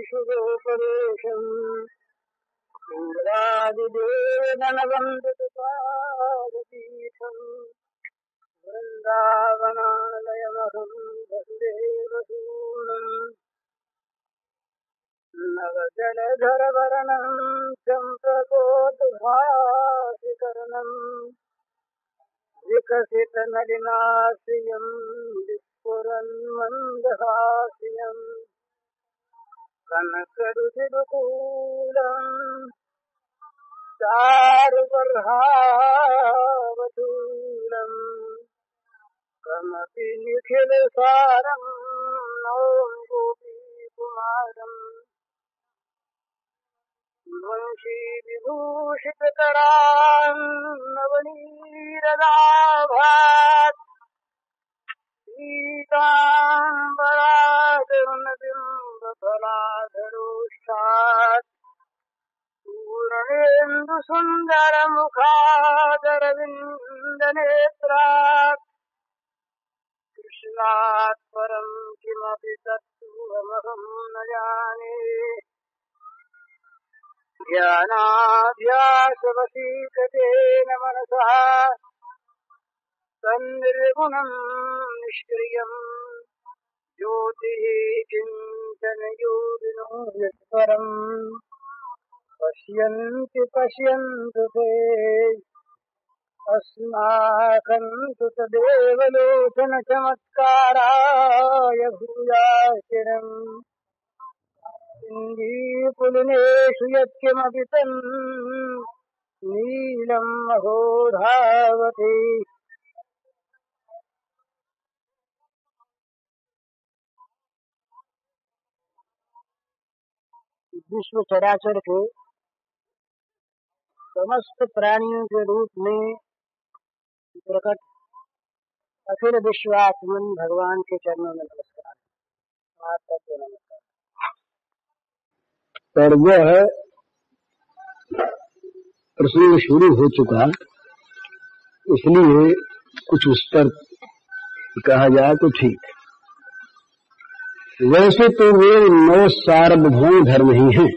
शुभोपदेशम् इंद्रादिदेवगणवन्दितपादपीठम् वृन्दावनालयमहं वसुदेवसूनम् नवजलधरवर्णम् चम्प्रकोटभासिकर्णम् विकसितनलिनाश्रियम् विस्फुरन्मन्दहास्यम् कनकरुचिरुकूलम् चारुपर्हावधूलम् कमपि निखिलसारम् नौं गोपीकुमारम् वंशीविभूषितकरान्नवनीरदाभात् पीताम्बरादरुणबिम्बफलाधरोष्ठात् पूर्णेन्दुसुन्दरमुखादरविन्दनेत्रात् कृष्णात् परं किमपि तत्त्वमहं न जाने ज्ञानाभ्यासवशीकृतेन मनसा तन्निर्गुणं निष्क्रियम् ज्योतिः किञ्चन योगिनो यत्परम् पश्यन्ति पश्यन्तु ते अस्माकं तु तदेव लोचनचमत्काराय भूयाचिरम् इन्दीपुलिनेषु यत्किमपि तन् नीलम् अहोधावति। विश्व चराचर के समस्त प्राणियों के रूप में प्रकट अखिल विश्वात्मन भगवान के चरणों में नमस्कार। आप सबको नमस्कार। और वह प्रसंग शुरू हो चुका, इसलिए कुछ उस पर कहा जाए तो ठीक। वैसे तो वे 9 सार्वभौम धर्म ही हैं,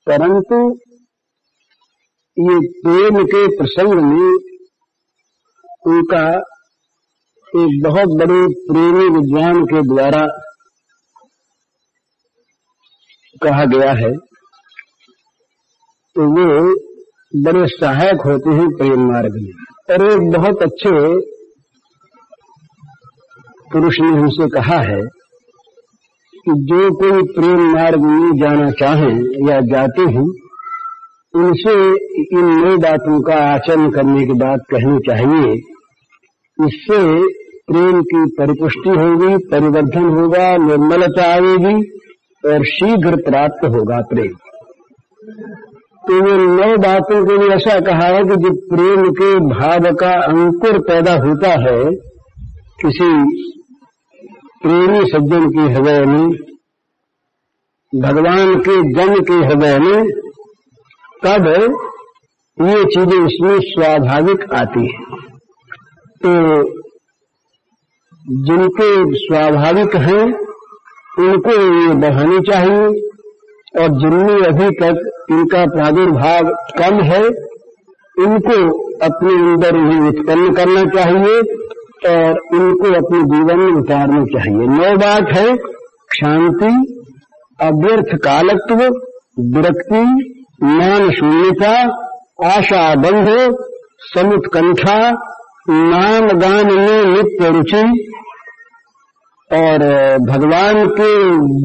परंतु ये प्रेम के प्रसंग में उनका एक बहुत बड़े प्रेमी विद्वान के द्वारा कहा गया है, तो वे बड़े सहायक होते हैं प्रेम मार्ग में। और एक बहुत अच्छे पुरुष ने हमसे कहा है कि जो कोई प्रेम मार्ग में जाना चाहे या जाते हैं, उनसे इन 9 बातों का आचरण करने की बात कहनी चाहिए। इससे प्रेम की परिपुष्टि होगी, परिवर्धन होगा, निर्मलता आएगी और शीघ्र प्राप्त होगा प्रेम। तो ये 9 बातों के लिए ऐसा कहा है कि जब प्रेम के भाव का अंकुर पैदा होता है किसी प्रेमी सज्जन के हृदय में, भगवान के जन के हृदय में, तब ये चीजें इसमें स्वाभाविक आती हैं। तो जिनके स्वाभाविक हैं उनको ये बढ़ानी चाहिए, और जिनमें अभी तक इनका प्रादुर्भाव कम है इनको अपने अंदर ही उत्पन्न करना चाहिए और इनको अपने जीवन में उतारना चाहिए। 9 बात है: शांति, अव्यर्थ कालत्व, विरक्ति, मान शून्यता, आशा बंध, समुत्कंठा, नाम गान में नित्य रुचि और भगवान के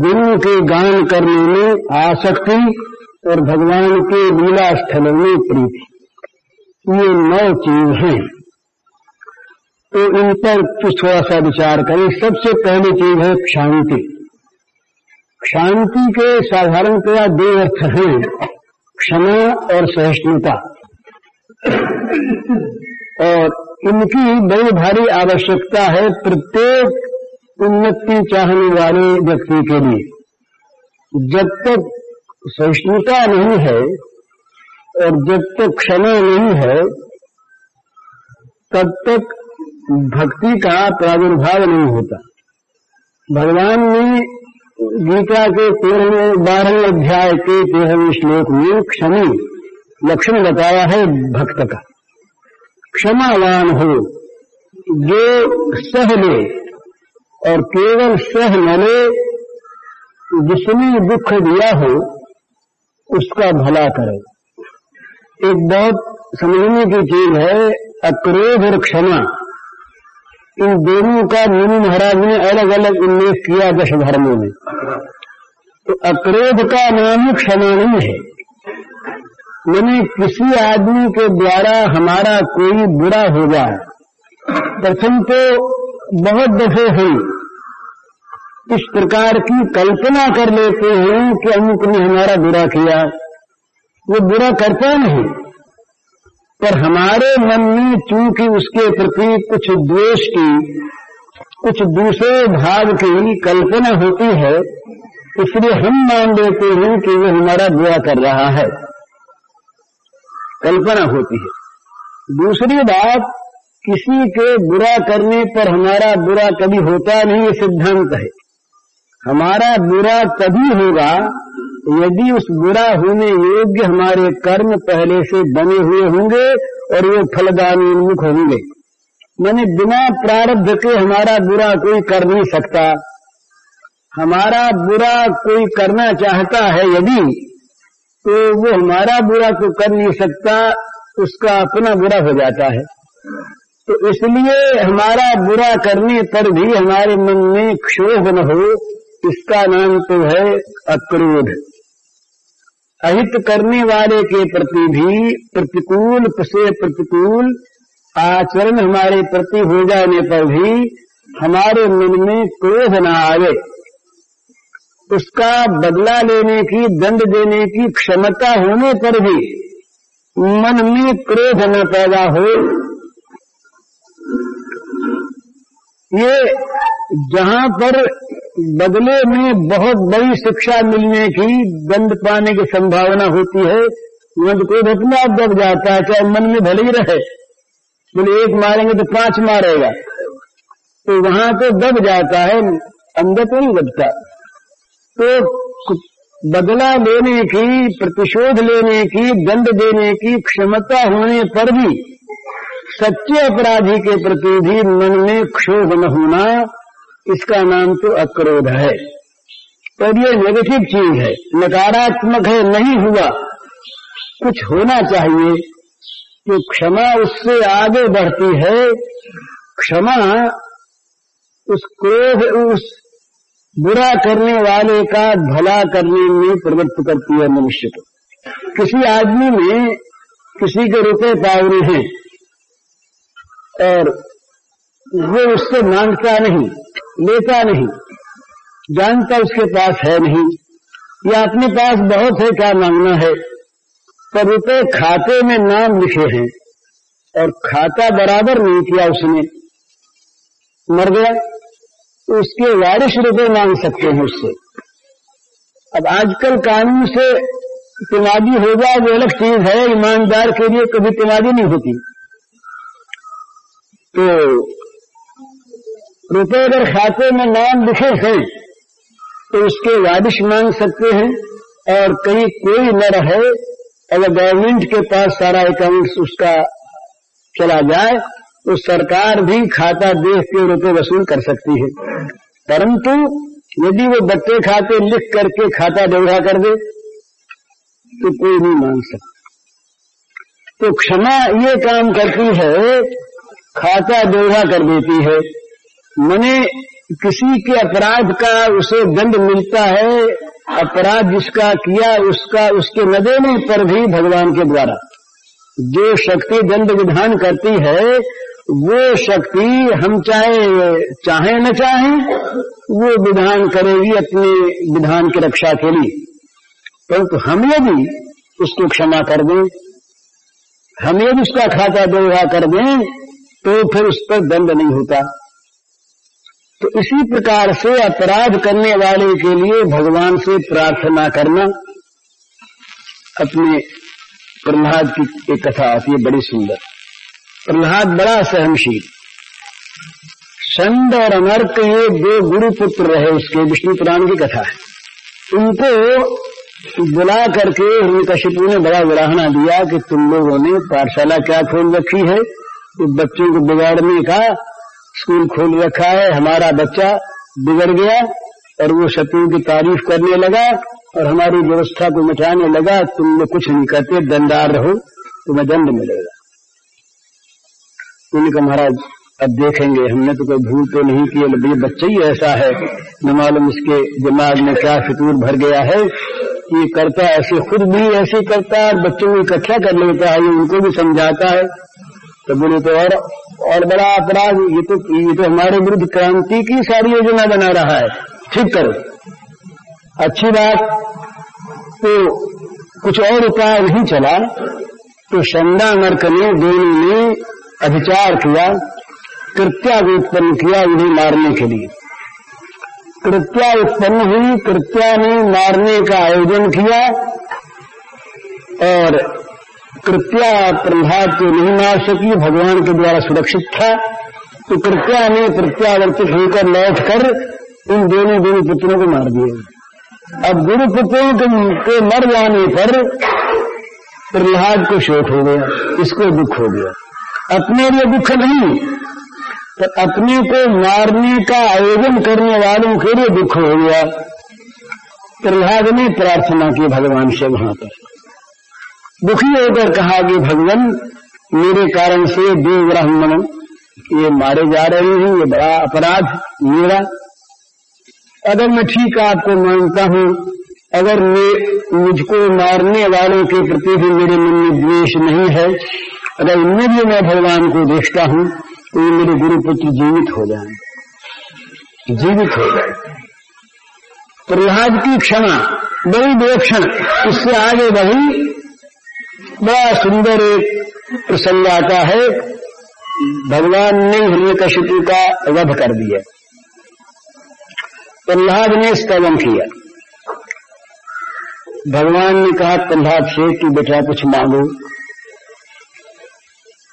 गुण के गान करने में आसक्ति और भगवान के लीला स्थलों में प्रीति। ये 9 चीज हैं। तो इन पर कुछ थोड़ा सा विचार करें। सबसे पहली चीज है शांति। शांति के साधारणतया 2 अर्थ हैं: क्षमा और सहिष्णुता। और इनकी बड़ी भारी आवश्यकता है प्रत्येक उन्नति चाहने वाले व्यक्ति के लिए। जब तक सहिष्णुता नहीं है और जब तक क्षमा नहीं है, तब तक भक्ति का प्रादुर्भाव नहीं होता। भगवान ने गीता के 12वें अध्याय के 13वें श्लोक में क्षमी लक्षण बताया है भक्त का। क्षमावान हो, जो सह ले और केवल सह न ले, जिसने दुख दिया हो उसका भला करे। एक बहुत समझने की चीज है अक्रोध और क्षमा, इन दोनों का मुनि महाराज ने अलग अलग उल्लेख किया 10 धर्मों में। तो अक्रोध का नाम क्षमा नहीं है। मैंने किसी आदमी के द्वारा हमारा कोई बुरा हो जाए, प्रथम तो बहुत दफे हुई इस प्रकार की कल्पना कर लेते हैं कि अमुक ने हमारा बुरा किया। वो बुरा करता नहीं, पर हमारे मन में चूंकि उसके प्रति कुछ द्वेष की, कुछ दूसरे भाव की कल्पना होती है, इसलिए हम मान लेते हैं कि वो हमारा बुरा कर रहा है, कल्पना होती है। दूसरी बात, किसी के बुरा करने पर हमारा बुरा कभी होता नहीं, ये सिद्धांत है। हमारा बुरा तभी होगा यदि उस बुरा होने योग्य हमारे कर्म पहले से बने हुए होंगे और वो फलदानी उन्मुख होंगे। माने बिना प्रारब्ध के हमारा बुरा कोई कर नहीं सकता। हमारा बुरा कोई करना चाहता है यदि, तो वो हमारा बुरा तो कर नहीं सकता, उसका अपना बुरा हो जाता है। तो इसलिए हमारा बुरा करने पर भी हमारे मन में क्षोभ न हो, इसका नाम तो है अक्रोध। अहित करने वाले के प्रति भी प्रतिकूल से प्रतिकूल आचरण हमारे प्रति हो जाने पर भी हमारे मन में क्रोध न आवे, उसका बदला लेने की, दंड देने की क्षमता होने पर भी मन में क्रोध न पैदा हो। ये जहां पर बदले में बहुत बड़ी शिक्षा मिलने की, दंड पाने की संभावना होती है, वहां तो क्रोध अपने आप दब जाता है, चाहे मन में भले ही रहे। बोले 1 मारेंगे तो 5 मारेगा, तो वहां तो दब जाता है, अंदर तो नहीं दबता। तो बदला लेने की, प्रतिशोध लेने की, दंड देने की क्षमता होने पर भी सच्चे अपराधी के प्रति भी मन में क्षोभ न होना, इसका नाम तो अक्रोध है। पर ये नेगेटिव चीज है, नकारात्मक है, नहीं हुआ, कुछ होना चाहिए। तो क्षमा उससे आगे बढ़ती है। क्षमा उस क्रोध, उस बुरा करने वाले का भला करने में प्रवृत्त करती है मनुष्य को। किसी आदमी ने किसी के रुपए पावने हैं और वो उससे मांगता नहीं, लेता नहीं, जानता उसके पास है नहीं, या अपने पास बहुत है, क्या मांगना है, पर रुपए खाते में नाम लिखे हैं और खाता बराबर नहीं किया, उसने मर गया, तो उसके वारिस रुपए मांग सकते हैं उससे। अब आजकल कानून से तिमादी हो जाए वो अलग चीज है, ईमानदार के लिए कभी तिमादी नहीं होती। तो रुपए अगर खाते में नाम लिखे हैं तो उसके वारिस मांग सकते हैं, और कहीं कोई न रहे, अगर गवर्नमेंट के पास सारा अकाउंट उसका चला जाए तो सरकार भी खाता देख के रुपए वसूल कर सकती है। परंतु यदि वो बट्टे खाते लिख करके खाता दोहरा कर दे तो कोई नहीं मांग सकता। तो क्षमा ये काम करती है, खाता दोहरा कर देती है। मने किसी के अपराध का उसे दंड मिलता है, अपराध जिसका किया उसका, उसके न देने पर भी भगवान के द्वारा जो शक्ति दंड विधान करती है, वो शक्ति हम चाहे न चाहें वो विधान करेगी अपने विधान की रक्षा के लिए। परंतु हम यदि उसको क्षमा कर दें, हम यदि उसका खाता दोहरा कर दें, तो फिर उस पर दंड नहीं होता। तो इसी प्रकार से अपराध करने वाले के लिए भगवान से प्रार्थना करना। अपने प्रहलाद की एक कथा आती है बड़ी सुंदर। प्रहलाद बड़ा सहनशील, संड और अनर्क ये दो गुरुपुत्र रहे उसके, विष्णु पुराण की कथा है। उनको बुला करके हिरण्यकशिपु ने बड़ा उलाहना दिया कि तुम लोगों ने पाठशाला क्या खोल रखी है, तो बच्चों को बिगाड़ने का स्कूल खोल रखा है, हमारा बच्चा बिगड़ गया और वो शत्रु की तारीफ करने लगा और हमारी व्यवस्था को मिटाने लगा, तुम लोग कुछ नहीं करते, दंडार रहो, तुम्हें दंड मिलेगा। उन्होंने कहा महाराज अब देखेंगे, हमने तो कोई भूल तो नहीं की, ये बच्चा ही ऐसा है, न मालूम इसके दिमाग में क्या फितूर भर गया है, ये करता ऐसे, खुद भी ऐसे करता है, बच्चों को इकट्ठा कर लेता है, ये उनको भी समझाता है। तो बोले तो और बड़ा अपराध, ये तो हमारे विरुद्ध क्रांति की सारी योजना बना रहा है, ठीक करो। अच्छी बात, तो कुछ और उपाय नहीं चला, तो शंडा नरक ने दोनों ने अभिचार किया, कृत्या उत्पन्न किया उन्हें मारने के लिए। कृत्या उत्पन्न हुई, कृत्या ने मारने का आयोजन किया और कृत्या प्रहलाद को नहीं मार सकी, भगवान के द्वारा सुरक्षित था, तो कृत्या ने प्रत्यावर्तित होकर लौटकर इन दोनों पुत्रों को मार दिया। अब गुरुपुत्रों के मर जाने पर प्रहलाद को शोक हो गया, इसको दुख हो गया। अपने लिए दुख नहीं, तो अपने को मारने का आयोजन करने वालों के लिए दुख हो गया। प्रहलाद ने प्रार्थना की भगवान से, वहां पर दुखी होकर कहा कि भगवान मेरे कारण से देव ब्राह्मण ये मारे जा रहे हैं, ये बड़ा अपराध मेरा। अगर मैं ठीक आपको मानता हूं, अगर मुझको मारने वालों के प्रति भी मेरे मन में द्वेष नहीं है, अगर इनमें भी मैं भगवान को देखता हूं, तो ये मेरे गुरुपुत्र जीवित हो जाए, जीवित हो जाए। प्रहलाद की क्षमा बड़ी विलक्षण, इससे आगे बढ़ी बड़ा सुंदर एक प्रसंग आता है। भगवान ने हिरण्यकशिपु का वध कर दिया, प्रहलाद ने स्तवन किया। भगवान ने कहा प्रहलाद से कि बेटा कुछ मांगो।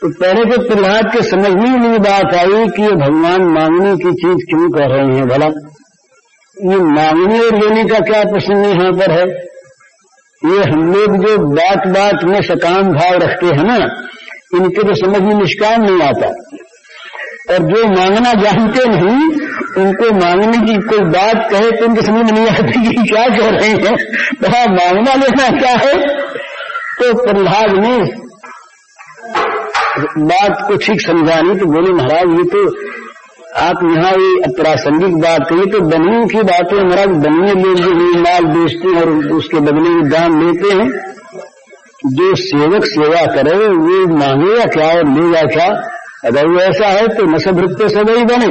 तो पहले तो प्रहलाद के समझ में नहीं बात आई कि ये भगवान मांगने की चीज क्यों कर रहे हैं, भला ये मांगने और लेने का क्या प्रश्न यहाँ पर है। ये हम लोग जो बात बात में सकाम भाव रखते हैं ना, इनके तो समझ में निष्काम नहीं आता, और जो मांगना जानते नहीं उनको मांगने की कोई बात कहे तो उनके समझ में नहीं आती कि क्या कह रहे हैं, वहां मांगना लेना क्या है। तो प्रहलाद ने बात को ठीक समझानी, तो बोले महाराज ये तो आप यहाँ ये अप्रासंगिक बात कही, तो बनियों की बातें महाराज, बनिए लोग जो माल बेचते हैं और उसके बदले में दाम लेते हैं, जो सेवक सेवा करे वो मांगेगा क्या और लेगा क्या। अगर वो ऐसा है तो नसभृत्य सदैव बने,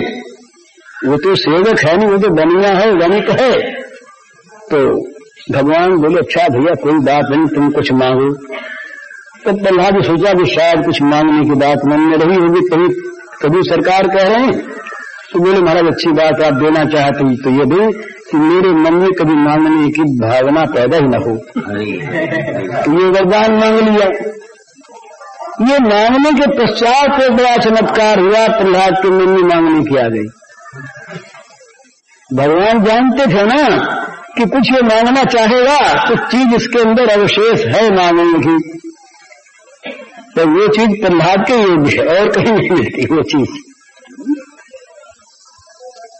वो तो सेवक है नहीं, वो तो बनिया है, वनिक है। तो भगवान बोले अच्छा भैया कोई बात नहीं, तुम कुछ मांगो। तो प्रहलाद सोचा कि शायद कुछ मांगने की बात मन में रही होगी, कभी सरकार कह रहे हैं। तो बोले महाराज अच्छी बात, आप देना चाहते हैं तो ये दे कि मेरे मन में कभी मांगने की भावना पैदा ही न हो। तो ये वरदान मांग लिया। ये मांगने के पश्चात एक बड़ा चमत्कार हुआ, प्रहलाद के मन में मांगने की आ गई। भगवान जानते थे ना कि कुछ ये मांगना चाहेगा, कुछ चीज इसके अंदर अवशेष है मांगने की, तो वो चीज प्रहलाद के योग्य है और कहीं नहीं मिलती वो चीज।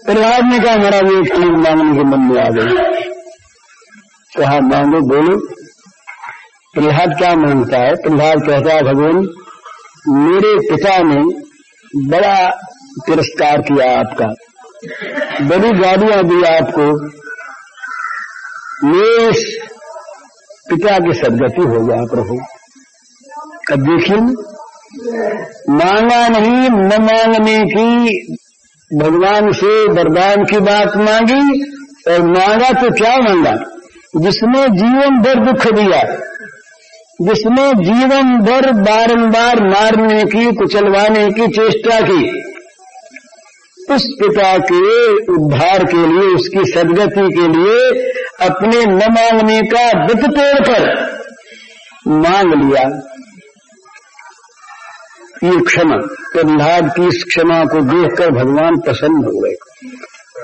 प्रहलाद ने कहा महाराज एक चीज मांगने के मन में आ गई। कहा मांगो, बोलो। प्रहलाद क्या मांगता है? प्रहलाद कहता है भगवान मेरे पिता ने बड़ा तिरस्कार किया आपका, बड़ी गालियां दी आपको, मेरे पिता की सदगति हो गया प्रभु। अब देखिए मांगा नहीं, न मांगने की भगवान से वरदान की बात मांगी, और मांगा तो क्या मांगा, जिसने जीवन भर दुख दिया, जिसने जीवन भर बारंबार मारने की कुचलवाने की चेष्टा की, उस पिता के उद्धार के लिए, उसकी सदगति के लिए अपने न मांगने का व्रत तोड़कर मांग लिया। ये क्षमा, प्रहलाद की इस क्षमा को देखकर भगवान प्रसन्न हो गए।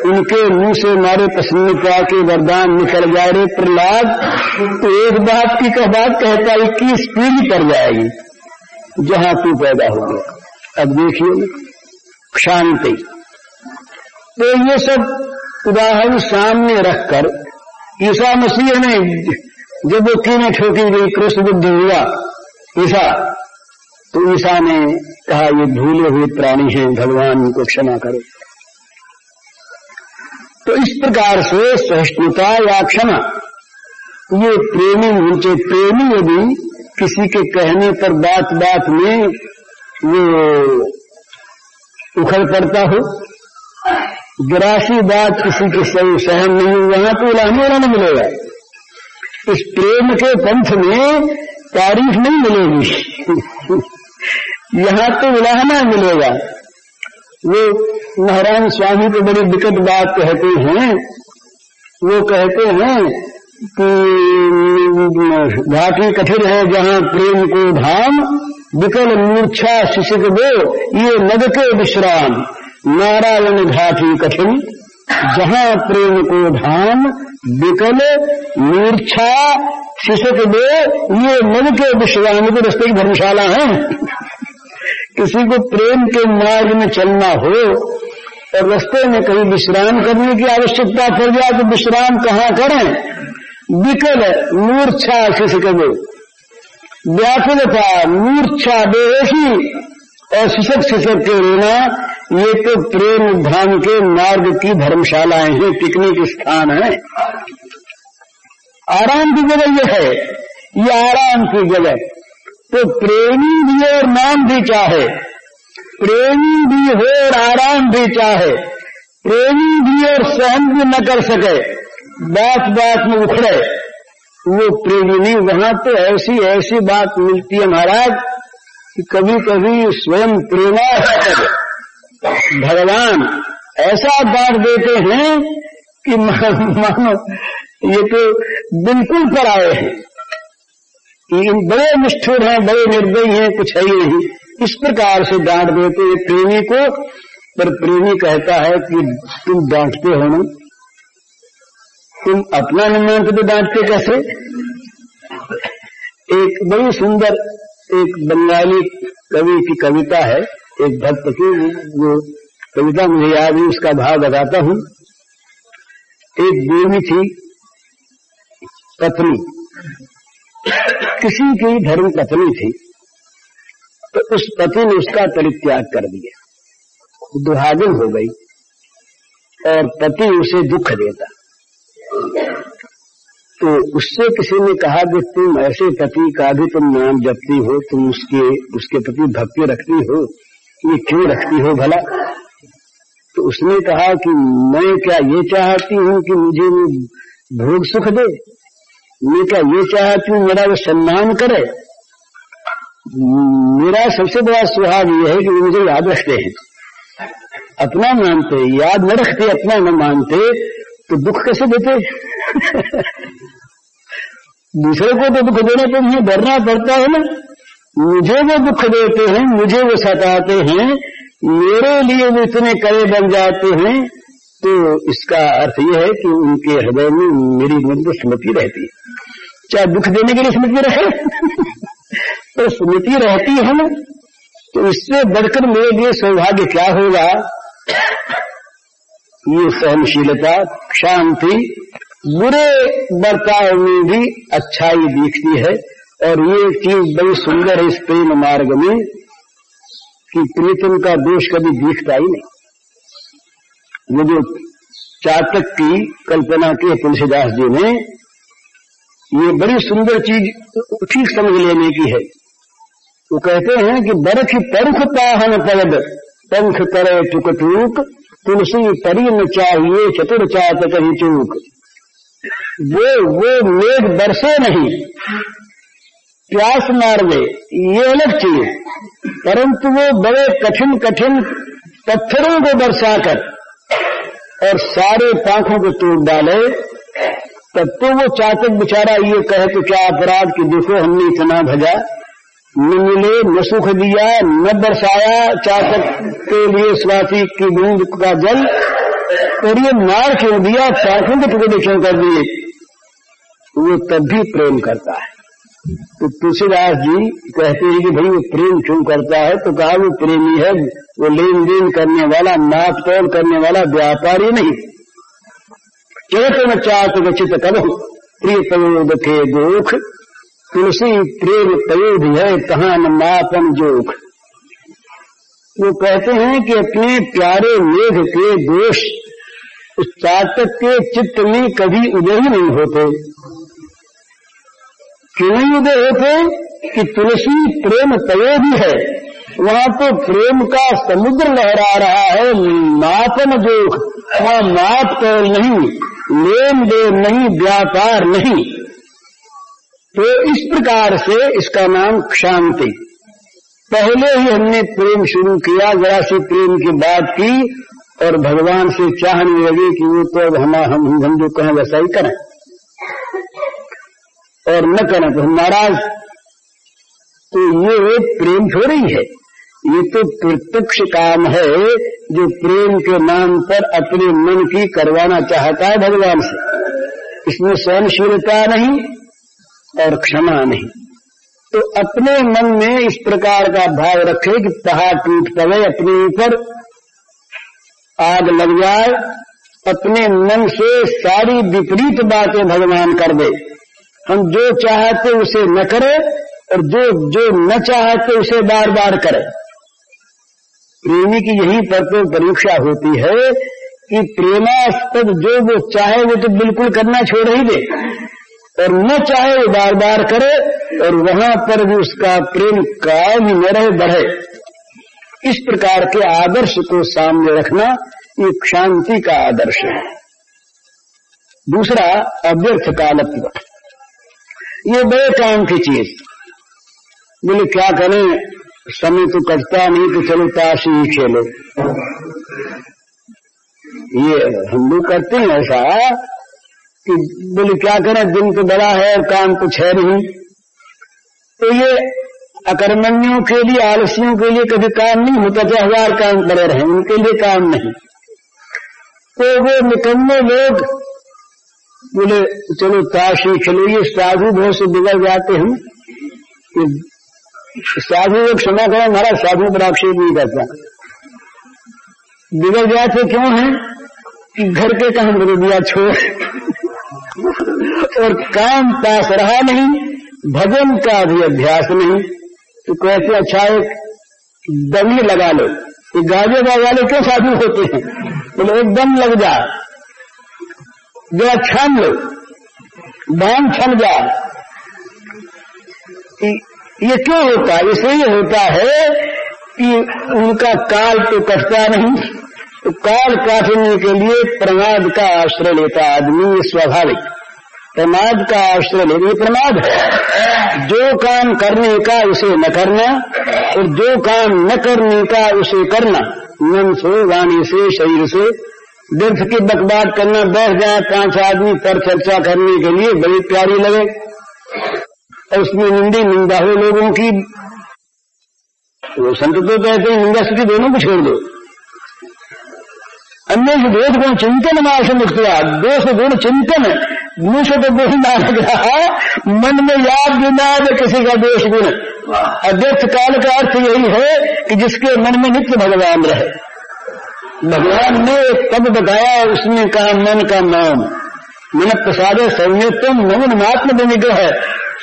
उनके मुंह से मारे प्रसन्नता के वरदान निकल जाए। रे प्रहलाद, तो एक बात की बात कहता 21 पीढ़ी पर जाएगी जहां तू पैदा हो गया। अब देखिए शांति। तो ये सब उदाहरण सामने रखकर ईसा मसीह ने जब वो कीने ठोकी गई, क्रोध बुद्धि हुआ ईसा, तो ईसा ने कहा ये भूले हुए प्राणी हैं, भगवान उनको क्षमा करो। तो इस प्रकार से सहिष्णुता या क्षमा, ये प्रेमी ऊंचे प्रेमी यदि किसी के कहने पर बात बात में वो उखड़ पड़ता हो, गिरासी बात किसी के सही सहन नहीं हो, वहां तो उलाहने वाला नहीं मिलेगा। इस प्रेम के पंथ में तारीफ नहीं मिलेगी यहां तो उलाहना मिलेगा। वो नारायण स्वामी को बड़ी विकट बात कहते हैं। वो कहते हैं कि घाटी कठिन है जहां प्रेम को धाम, विकल मूर्छा शिशिक दो ये नग के विश्राम। नारायण घाटी कठिन जहां प्रेम को धाम, विकल मूर्छा शिशिक दो ये नग के विश्राम। को रस्ते की धर्मशाला है। किसी को प्रेम के मार्ग में चलना हो और रास्ते में कहीं विश्राम करने की आवश्यकता पड़ जाए तो विश्राम कहाँ करें? विकल मूर्छा शिशिक दो, व्याकुलता मूर्छा बेहोशी और शिशक शिशक के रोना, ये तो प्रेम धाम के मार्ग की धर्मशालाएं हैं, पिकनिक स्थान है, आराम की जगह ये है, ये आराम की जगह। तो प्रेमी भी और नाम भी चाहे, प्रेमी भी हो और आराम भी चाहे, प्रेमी भी और सहन भी न कर सके, बात बात में उखड़े, वो प्रेमी नहीं। वहां तो ऐसी ऐसी बात मिलती है महाराज कि कभी कभी स्वयं प्रेमास्पद भगवान ऐसा बात देते हैं कि मानो ये तो बिल्कुल पर आए हैं, बड़े निष्ठुर हैं, बड़े निर्दयी हैं, कुछ है ही नहीं। इस प्रकार से डांट देते हैं प्रेमी को। पर प्रेमी कहता है कि तुम डांटते हो ना, तुम अपना न मानते तो डांटते कैसे? एक बड़ी सुंदर एक बंगाली कवि की कविता है, एक भक्त की, वो कविता मुझे याद है, उसका भाव बताता हूं। एक देवी थी पत्नी, किसी की धर्म पत्नी थी, तो उस पति ने उसका परित्याग कर दिया, दुहागिन हो गई और पति उसे दुख देता। तो उससे किसी ने कहा कि तुम ऐसे पति का भी तुम नाम जपती हो, तुम उसके प्रति भक्ति रखती हो, ये क्यों रखती हो भला? तो उसने कहा कि मैं क्या ये चाहती हूं कि मुझे वो भोग सुख दे, मैं क्या ये चाहती हूं मेरा वो सम्मान करे? मेरा सबसे बड़ा सुहाग ये है कि वो मुझे याद रखते हैं, अपना मानते, याद न रखते, अपना न मानते तो दुख कैसे देते? दूसरे को तो दुख देने पे मुझे डरना पड़ता है ना, मुझे वो दुख देते हैं, मुझे वो सताते हैं, मेरे लिए वो इतने कड़े बन जाते हैं, तो इसका अर्थ यह है कि उनके हृदय में मेरी नित्य स्मृति रहती है। चाहे दुख देने के लिए स्मृति रहे तो स्मृति रहती है ना, तो इससे बढ़कर मेरे लिए सौभाग्य क्या होगा? ये सहनशीलता, शांति, बुरे बर्ताव में भी अच्छाई दिखती है। और ये चीज बड़ी सुंदर है इस प्रेम मार्ग में कि प्रीतम का दोष कभी दिखता ही नहीं। वो जो चातक की कल्पना की तुलसीदास जी ने, ये बड़ी सुंदर चीज ठीक समझ लेने की है। वो कहते हैं कि बरख परख पाहन पद पंख करे टुक टूक, तुलसी परी न चाहिए चतुर चातक ही चूक। वो मेघ बरसे नहीं, प्यास मार दे, ये अलग चीज, परंतु वो बड़े कठिन कठिन पत्थरों को बरसाकर और सारे पांखों को तोड़ डाले, तब तो वो चातक बेचारा ये कहे तो क्या अपराध कि देखो हमने इतना भजा, न मिले, न सुख दिया, न बरसाया चातक के लिए स्वाति की बूंद का जल, और ये मार क्यों दिया, पाखों के टुकड़े क्यों कर दिए, वो तब भी प्रेम करता है। तो तुलसीदास जी कहते हैं कि भाई वो प्रेम क्यों करता है, तो कहा वो प्रेमी है, वो लेन देन करने वाला, नाप तोल करने वाला व्यापारी नहीं। चेतन चात गचित करो प्रिय तयोद के दोख, तुलसी प्रेम तयोद है कहाँ न मापन जोख। वो कहते हैं कि अपने प्यारे मेघ के दोष उस चातक के चित्त में कभी उदय ही नहीं होते। क्यों नहीं उदय होते कि तुलसी प्रेम तयोदी है, वहां तो प्रेम का समुद्र लहरा रहा है, मापन जोख, वहां माप तोल नहीं, लेन देन नहीं, व्यापार नहीं। तो इस प्रकार से इसका नाम क्षांति। पहले ही हमने प्रेम शुरू किया, जरा सी प्रेम की बात की और भगवान से चाहने लगे कि वो तो अब हम जो कहें वैसा ही करें, और न करें तो हम नाराज। तो ये प्रेम थोड़ी है, ये तो प्रत्यक्ष काम है जो प्रेम के नाम पर अपने मन की करवाना चाहता है भगवान से। इसमें सहनशीलता नहीं और क्षमा नहीं। तो अपने मन में इस प्रकार का भाव रखे कि पहाड़ टूट पड़े, अपने ऊपर आग लग जाए, अपने मन से सारी विपरीत बातें भगवान कर दे। हम जो चाहते उसे न करें और जो न चाहते उसे बार बार करें। प्रेमी की यही पर तो परीक्षा होती है कि प्रेमास्पद जो वो चाहे वो तो बिल्कुल करना छोड़ ही दे, और न चाहे वो बार बार करे, और वहां पर भी उसका प्रेम कायम ही न रहे, बढ़े। इस प्रकार के आदर्श को सामने रखना ये शांति का आदर्श है। दूसरा अव्यर्थ कालत्व, ये बड़े काम की चीज। बोले क्या करें, समय तो कटता नहीं, तो चलो ताश ही खेलो। ये हम लोग करते हैं ऐसा कि बोले क्या करें, दिन तो बड़ा है और काम कुछ है नहीं। तो ये अकर्मण्यों के लिए, आलसियों के लिए कभी काम नहीं होता, चाहे 1000 काम पड़े रहे, उनके लिए काम नहीं। तो वो निकम्मे लोग बोले चलो ताश ही खेलो। ये साधु बहुत से बिगड़ जाते हैं, साधु लोग क्षमा करें, हमारा साधु पर आक्षेप नहीं करता, बिगड़ जाते क्यों हैं कि घर के काम कर दिया छोड़ और काम पास रहा नहीं, भजन का भी अभ्यास नहीं। तो कहते अच्छा एक दम ही लगा लो, ये गाजे वाले क्यों साधु होते हैं, बोले एक दम लग जा, जरा छान लो, बांध छन जा। ये क्यों होता है, इसलिए होता है कि उनका काल तो कटता नहीं। तो काल काटने के लिए प्रमाद का आश्रय लेता आदमी, स्वाभाविक प्रमाद का आश्रय ले। ये प्रमाद है, जो काम करने का उसे न करना और जो काम न करने का उसे करना, मन से, वाणी से, शरीर से। व्यर्थ की बकबाद करना, बैठ जाए 5 आदमी पर चर्चा करने के लिए, बड़ी प्यारी लगे और उसमें निंदा हो लोगों की। वो संत तो कहते हैं निंदा स्तुति दोनों को छोड़ दो। अन्य वेद गुण चिंतन मार्ग से मुक्त हुआ, दोष गुण चिंतन, मुंह से तो दोष ना लग रहा, मन में याद विनाद किसी का दोष गुण। अव्यर्थ काल का अर्थ यही है कि जिसके मन में नित्य भगवान रहे। भगवान ने एक पद बताया, उसने कहा मन का नाम, मन प्रसाद संयतम नमन मात्म विनिग्रह।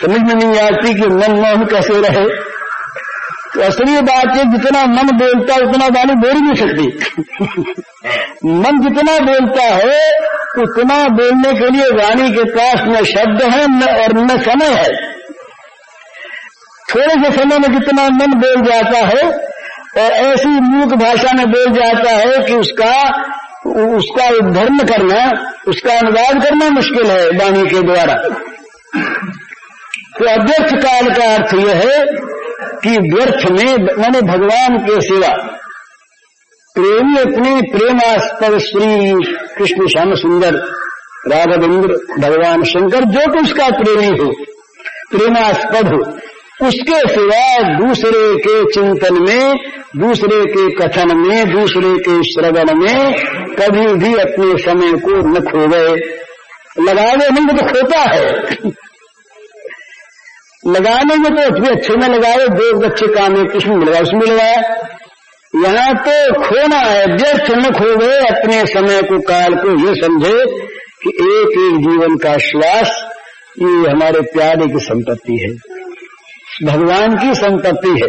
समझ में नहीं आती कि मन मौन कैसे रहे। तो असली बात है, जितना मन बोलता है उतना वाणी बोल नहीं सकती। मन जितना बोलता है उतना बोलने के लिए वाणी के पास न शब्द है और न समय है। थोड़े से समय में जितना मन बोल जाता है और ऐसी मूक भाषा में बोल जाता है कि उसका उद्धरण करना, उसका अनुवाद करना मुश्किल है वाणी के द्वारा। तो अव्यर्थ काल का अर्थ यह है कि व्यर्थ में माने भगवान के सिवा प्रेमी अपने प्रेमास्पद श्री कृष्ण श्याम सुंदर राघवेंद्र भगवान शंकर जो कि उसका प्रेमी हो, प्रेमास्पद हो, उसके सिवा दूसरे के चिंतन में, दूसरे के कथन में, दूसरे के श्रवण में कभी भी अपने समय को न खो गए। लगावे नहीं तो खोता है। लगाने में तो इतने अच्छे में लगाए, दो अच्छे काम है, किसमें लगाया उसमें लगाया। यहाँ तो खोना है, व्यर्थ न खो गए अपने समय को, काल को। ये समझे कि एक एक जीवन का श्वास ये हमारे प्यारे की संपत्ति है, भगवान की संपत्ति है।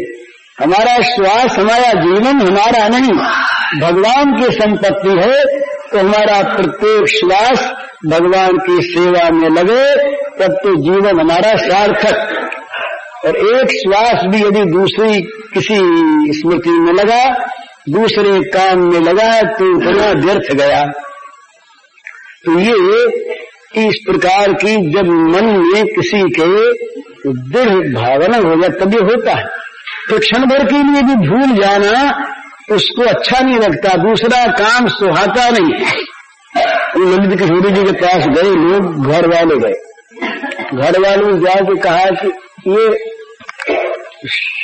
हमारा श्वास, हमारा जीवन हमारा नहीं, भगवान की संपत्ति है। तो हमारा प्रत्येक श्वास भगवान की सेवा में लगे, तब तो जीवन हमारा सार्थक। और एक श्वास भी यदि दूसरी किसी स्मृति में लगा, दूसरे काम में लगा, तो इतना व्यर्थ गया। तो ये इस प्रकार की जब मन में किसी के दृढ़ भावना हो जाए तब ये होता है। तो क्षण भर के लिए भी भूल जाना उसको अच्छा नहीं लगता, दूसरा काम सुहाता नहीं। ललित किशोरी जी के पास गए लोग, घर वाले गए, घर वालों ने जाके कहा कि ये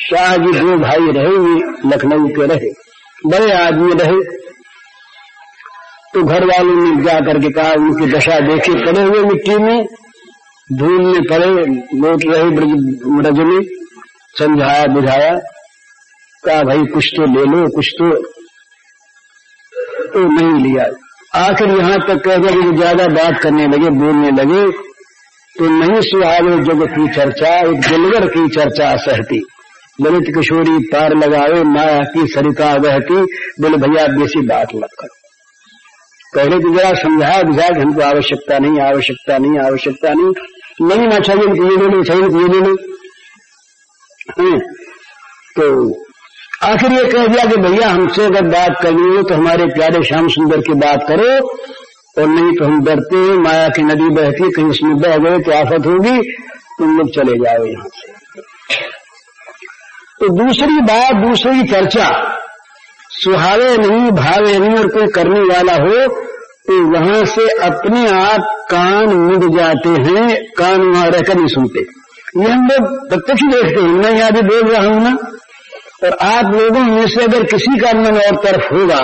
शाह जी दो भाई रहे, ये लखनऊ के रहे, बड़े आदमी रहे। तो घर वालों ने जाकर के कहा, उनकी दशा देखे, पड़े हुए मिट्टी में, धूल में पड़े, लौट रहे ब्रज में, समझाया बुझाया, कहा भाई कुछ तो ले लो, कुछ तो नहीं लिया। आखिर यहाँ तक कह दिया कि ज्यादा बात करने लगे, बोलने लगे, तो नहीं सुहावे जग की चर्चा, एक दिलवर की चर्चा सहती। ललित किशोरी पार लगावे, माया की सरिता बहती। बोले भैया बेसी बात मत कर, पहले तो जरा समझाया बुझाया कि हमको आवश्यकता नहीं, आवश्यकता नहीं, आवश्यकता नहीं, नहीं ना चाहिए तो ये ले लो, चाहिए तो ये ले लो। तो आखिर ये कह दिया कि भैया हमसे अगर बात करनी हो तो हमारे प्यारे श्याम सुंदर की बात करो, और नहीं तो हम डरते हैं, माया की नदी बहती, कहीं उसमें बह गए तो आफत होगी, तुम लोग चले जाओ यहां से। तो दूसरी बात, दूसरी चर्चा सुहावे नहीं, भावे नहीं, और कोई करने वाला हो तो वहां से अपने आप कान मुड़ जाते हैं, कान वहां रहकर नहीं सुनते। ये हम लोग प्रत्यक्ष देखते हैं, मैं यहां भी बोल रहा हूं ना, और आप लोगों में से अगर किसी का मन और तरफ होगा,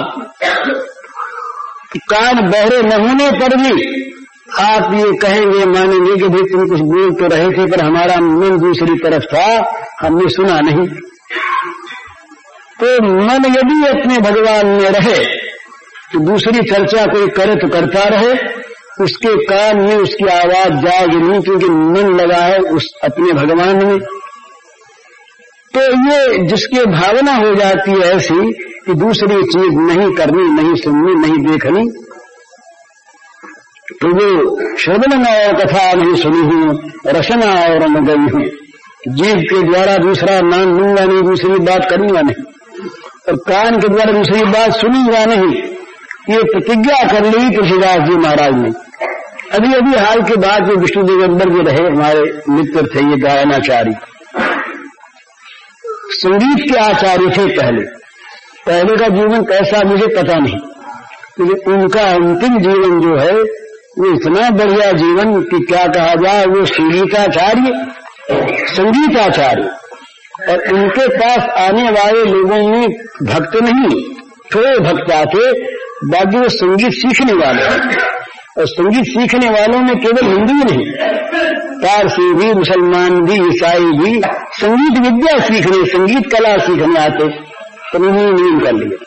कान बहरे न होने पर भी आप ये कहेंगे, मानेंगे कि भाई तुम कुछ बोल तो रहे थे पर हमारा मन दूसरी तरफ था, हमने सुना नहीं। तो मन यदि अपने भगवान में रहे तो दूसरी चर्चा कोई करे तो करता रहे, उसके कान में उसकी आवाज जाएगी नहीं, क्योंकि मन लगा है उस अपने भगवान में। तो ये जिसकी भावना हो जाती है ऐसी कि दूसरी चीज नहीं करनी, नहीं सुननी, नहीं देखनी, तो वो श्रवण और कथा नहीं सुनी हूं, रसना और न गई हूं, जीव के द्वारा दूसरा नाम लूंगा नहीं, दूसरी बात करूंगा नहीं, और कान के द्वारा दूसरी बात सुनूंगा नहीं। ये प्रतिज्ञा कर ली तुलसीदास जी महाराज ने। अभी अभी हाल के बाद में विष्णु दिगंबर जी रहे, हमारे मित्र थे, ये गायनाचार्य, संगीत के आचार्य थे। पहले का जीवन कैसा मुझे पता नहीं, लेकिन उनका अंतिम जीवन जो है वो इतना बढ़िया जीवन कि क्या कहा जाए। वो संगीताचार्य, संगीताचार्य, और उनके पास आने वाले लोगों में भक्त नहीं, थोड़े भक्त आते, बाकी वो संगीत सीखने वाले हैं। और संगीत सीखने वालों में केवल हिंदू नहीं, पारसी भी, मुसलमान भी, ईसाई भी संगीत विद्या सीखने, संगीत कला सीखने आते। तो उन्होंने नियम कर लिया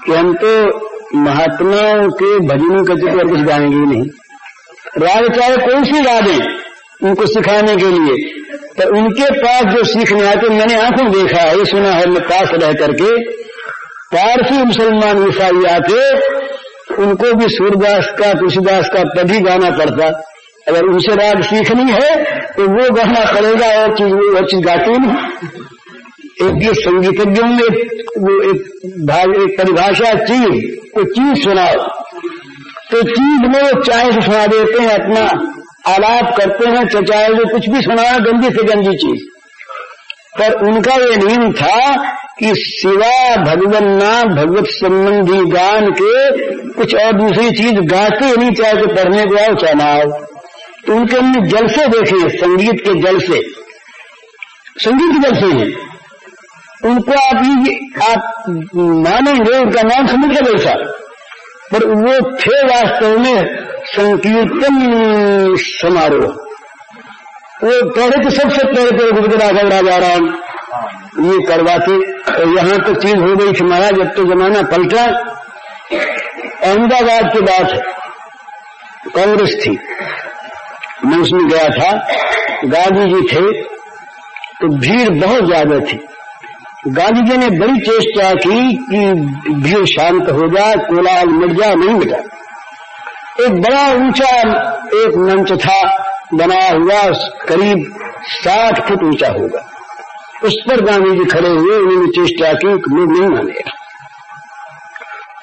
कि हम तो महात्माओं के भजनों का चित्र और कुछ गाएंगे ही नहीं, राग चाहे कोई सी गा दें उनको सिखाने के लिए। तो उनके पास जो सीखने आते, मैंने आंखों देखा है, सुना है, मैं पास रह करके, पारसी मुसलमान ईसाई आते, उनको भी सूरदास का, तुलसीदास का पद ही गाना पड़ता। अगर उनसे राग सीखनी है तो वो गाना पड़ेगा, और चीज गाते नहीं। एक ये संगीतज्ञों में वो एक परिभाषा, चीज, कोई चीज सुनाओ, तो चीज में वो चाय से सुना देते हैं, अपना आलाप करते हैं, चाहे वो कुछ भी सुनाया, गंदी से गंदी चीज। पर उनका ये नियम था कि सिवा भगवान नाम, भगवत संबंधी गान के कुछ और दूसरी चीज गाते नहीं, चाहे तो पढ़ने को आओ चाहे ना आओ। तो उनके हमने जलसे देखे, संगीत के जलसे। संगीत के बल से ही। उनको आप मानेंगे, उनका नाम संगीत का जलसा, पर वो थे वास्तव में संकीर्तन समारोह। वो पहले तो सबसे पहले गुरुदेव राघव राजाराम ये करवाते, और यहां तक चीज हो गई थी महाराज, जब तो जमाना पलटा। अहमदाबाद की बात है, कांग्रेस थी, मैं उसमें गया था, गांधी जी थे, तो भीड़ बहुत ज्यादा थी। गांधी जी ने बड़ी चेष्टा की कि भीड़ शांत हो जाए, कोलाहल मिट जाए, नहीं मिटा। एक बड़ा ऊंचा एक मंच था बनाया हुआ, करीब 60 फुट ऊंचा होगा, उस पर गांधी जी खड़े हुए। उन्होंने चेष्टा की, लोग नहीं मानेगा।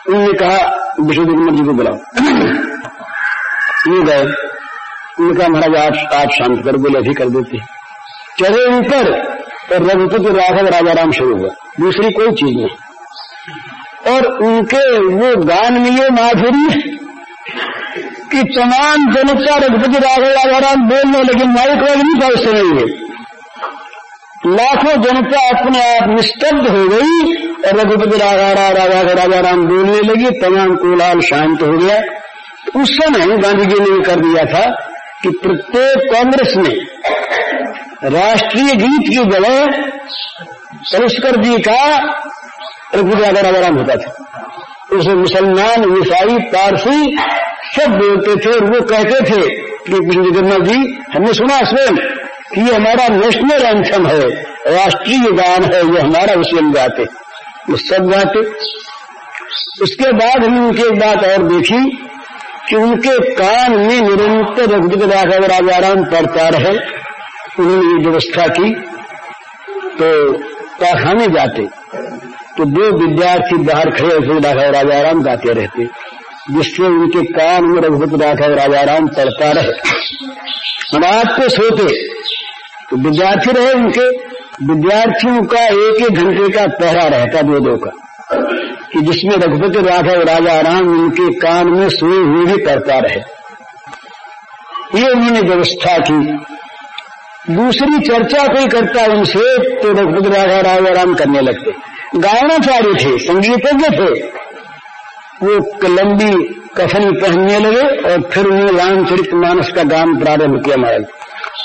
उन्होंने कहा विश्वविद्यालय जी को बुलाओ। ये गए, उन्होंने कहा महाराज आप शांत कर, बोले अभी कर देते। चढ़े ऊपर और रघुपति राघव राजाराम शुरू हुआ, दूसरी कोई चीज नहीं। और उनके वो गान में ये माधुरी कि तमाम जनता रघुपति राघव राजाराम बोलने लगे, माइक वाले नहीं था उस समय में। लाखों जनता अपने आप निस्तब्ध हो गई और रघुपति राघव राजाराम बोलने लगी, तमाम कोलाहल शांत हो गया। उस समय गांधी जी ने कर दिया था कि प्रत्येक कांग्रेस में राष्ट्रीय गीत की जगह पुरस्कार जी का रघुपति राजाराम होता था। उसे मुसलमान, ईसाई, पारसी सब बोलते थे, और वो कहते थे कि जगन्नाथ जी हमने सुना स्वयं कि ये हमारा नेशनल एंथम है, राष्ट्रीय गान है, ये हमारा, उसे हम गाते, वो सब गाते। उसके बाद हमने उनकी एक बात और देखी कि उनके कान में निरंतर रघुपति राघव राजाराम पढ़ता रहे। उन्होंने ये व्यवस्था की, तो पाखाने जाते तो 2 विद्यार्थी बाहर खड़े रघुपति राघव राजाराम गाते रहते, जिससे उनके कान में रघुपति राघव राजाराम पढ़ता रहे। रात को सोते तो विद्यार्थी रहे, उनके विद्यार्थियों का 1-1 घंटे का पहरा रहता 2-2 का, कि जिसमें रघुपति राघव राजाराम उनके कान में सोए हुए भी पढ़ता रहे। ये उन्होंने व्यवस्था की। दूसरी चर्चा कोई करता उनसे तो रघुपति राघव राजाराम करने लगते। गायनाचार्य थे, संगीतज्ञ थे, वो लंबी कफनी पहनने लगे और फिर उन्होंने रामचरितमानस का गान प्रारंभ किया। महाराज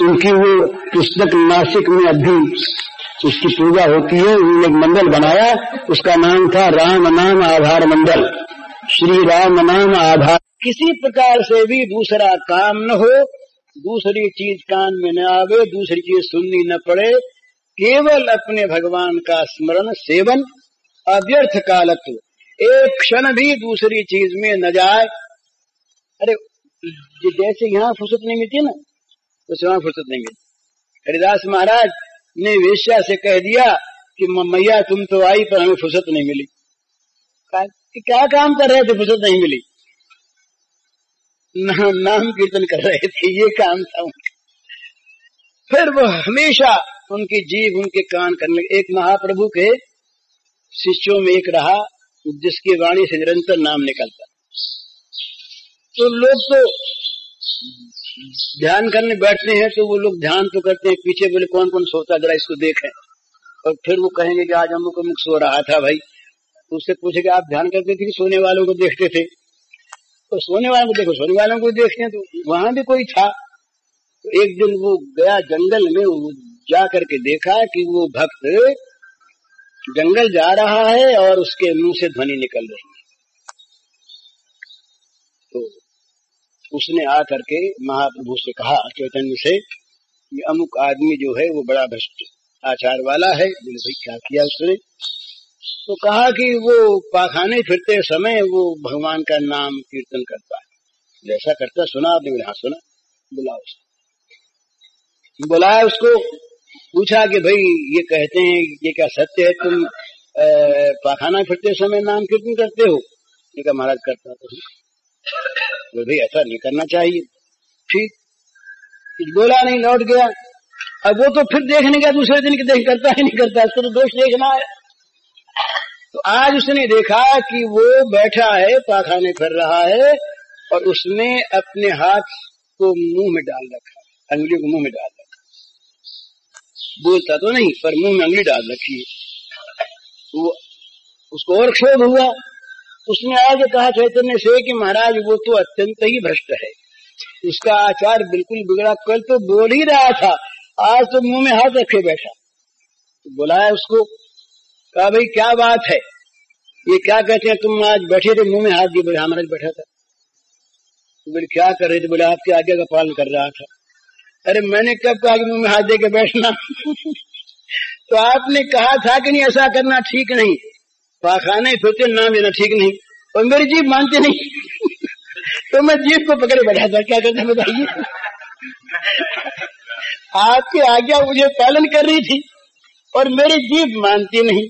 उनकी वो पुस्तक नासिक में अभी उसकी पूजा होती है। उन्होंने एक मंडल बनाया, उसका नाम था राम नाम आधार मंडल। श्री राम नाम आधार, किसी प्रकार से भी दूसरा काम न हो, दूसरी चीज कान में न आवे, दूसरी चीज सुननी न पड़े, केवल अपने भगवान का स्मरण सेवन, अव्यर्थ कालत्व, एक क्षण भी दूसरी चीज में न जाए। अरे जैसे यहाँ फुर्सत नहीं मिलती ना, तो वहां फुर्सत नहीं मिलती। हरिदास महाराज ने वेश्या से कह दिया कि मैया तुम तो आई पर हमें फुर्सत नहीं मिली। क्या काम कर रहे थे, फुर्सत नहीं मिली? नाम कीर्तन कर रहे थे, ये काम था उनका। फिर वो हमेशा उनकी जीभ, उनके कान करने। एक महाप्रभु के शिष्यों में एक रहा जिसकी वाणी से निरंतर नाम निकलता। तो लोग तो ध्यान करने बैठते हैं तो वो लोग ध्यान तो करते हैं, पीछे बोले कौन कौन सोता, जरा इसको देखें। और फिर वो कहेंगे कि आज अमुक अमुक सो रहा था भाई। तो उससे पूछेगा आप ध्यान करते थे कि सोने वालों को देखते थे? तो सोने वालों को देखो, सोने वालों को देखते हैं। तो वहां भी कोई था। तो एक दिन वो गया जंगल में, वो जा करके देखा कि वो भक्त जंगल जा रहा है और उसके मुंह से ध्वनि निकल रही है। तो उसने आकर के महाप्रभु से कहा, चैतन्य से, कि अमुक आदमी जो है वो बड़ा भ्रष्ट आचार वाला है। बोले भाई क्या किया उसने? तो कहा कि वो पाखाने फिरते समय वो भगवान का नाम कीर्तन करता है। जैसा करता सुना आपने? बोले हाँ सुना। बुलाओ उसको। बुलाया उसको, पूछा कि भाई ये कहते हैं ये क्या सत्य है, तुम पाखाना फिरते समय नाम कीर्तन करते हो? ये कहा महाराज करता तो वो भाई ऐसा नहीं करना चाहिए। ठीक, कुछ बोला नहीं, लौट गया। अब वो तो फिर देखने गया दूसरे दिन की, देख करता ही नहीं करता, उसको तो दोष देखना है। तो आज उसने देखा कि वो बैठा है, पाखाने फिर रहा है और उसने अपने हाथ को मुंह में डाल रखा, अंगुली को मुंह में डाल रखा। बोलता तो नहीं, पर मुंह में अंगली डाल रखी है। वो उसको और क्षोभ हुआ। उसने आगे कहा चैतन्य से कि महाराज वो तो अत्यंत ही भ्रष्ट है, उसका आचार बिल्कुल बिगड़ा। कल तो बोल ही रहा था, आज तो मुंह में हाथ रखे बैठा। तो बुलाया उसको, कहा भाई क्या बात है, ये क्या कहते हैं, तुम आज बैठे थे मुंह में हाथ दिए? बोले महाराज बैठा था। तो बोले क्या कर रहे थे? बोले आपके आज्ञा का पालन कर रहा था। अरे मैंने कब कहा कि मुंह में हाथ दे के बैठना? तो आपने कहा था कि नहीं ऐसा करना ठीक नहीं, पाखाने फिरते नाम लेना ठीक नहीं, और मेरी जीभ मानती नहीं। तो मैं जीभ को पकड़े बैठा था। क्या करता बताइए? आपकी आज्ञा मुझे पालन कर रही थी और मेरी जीभ मानती नहीं,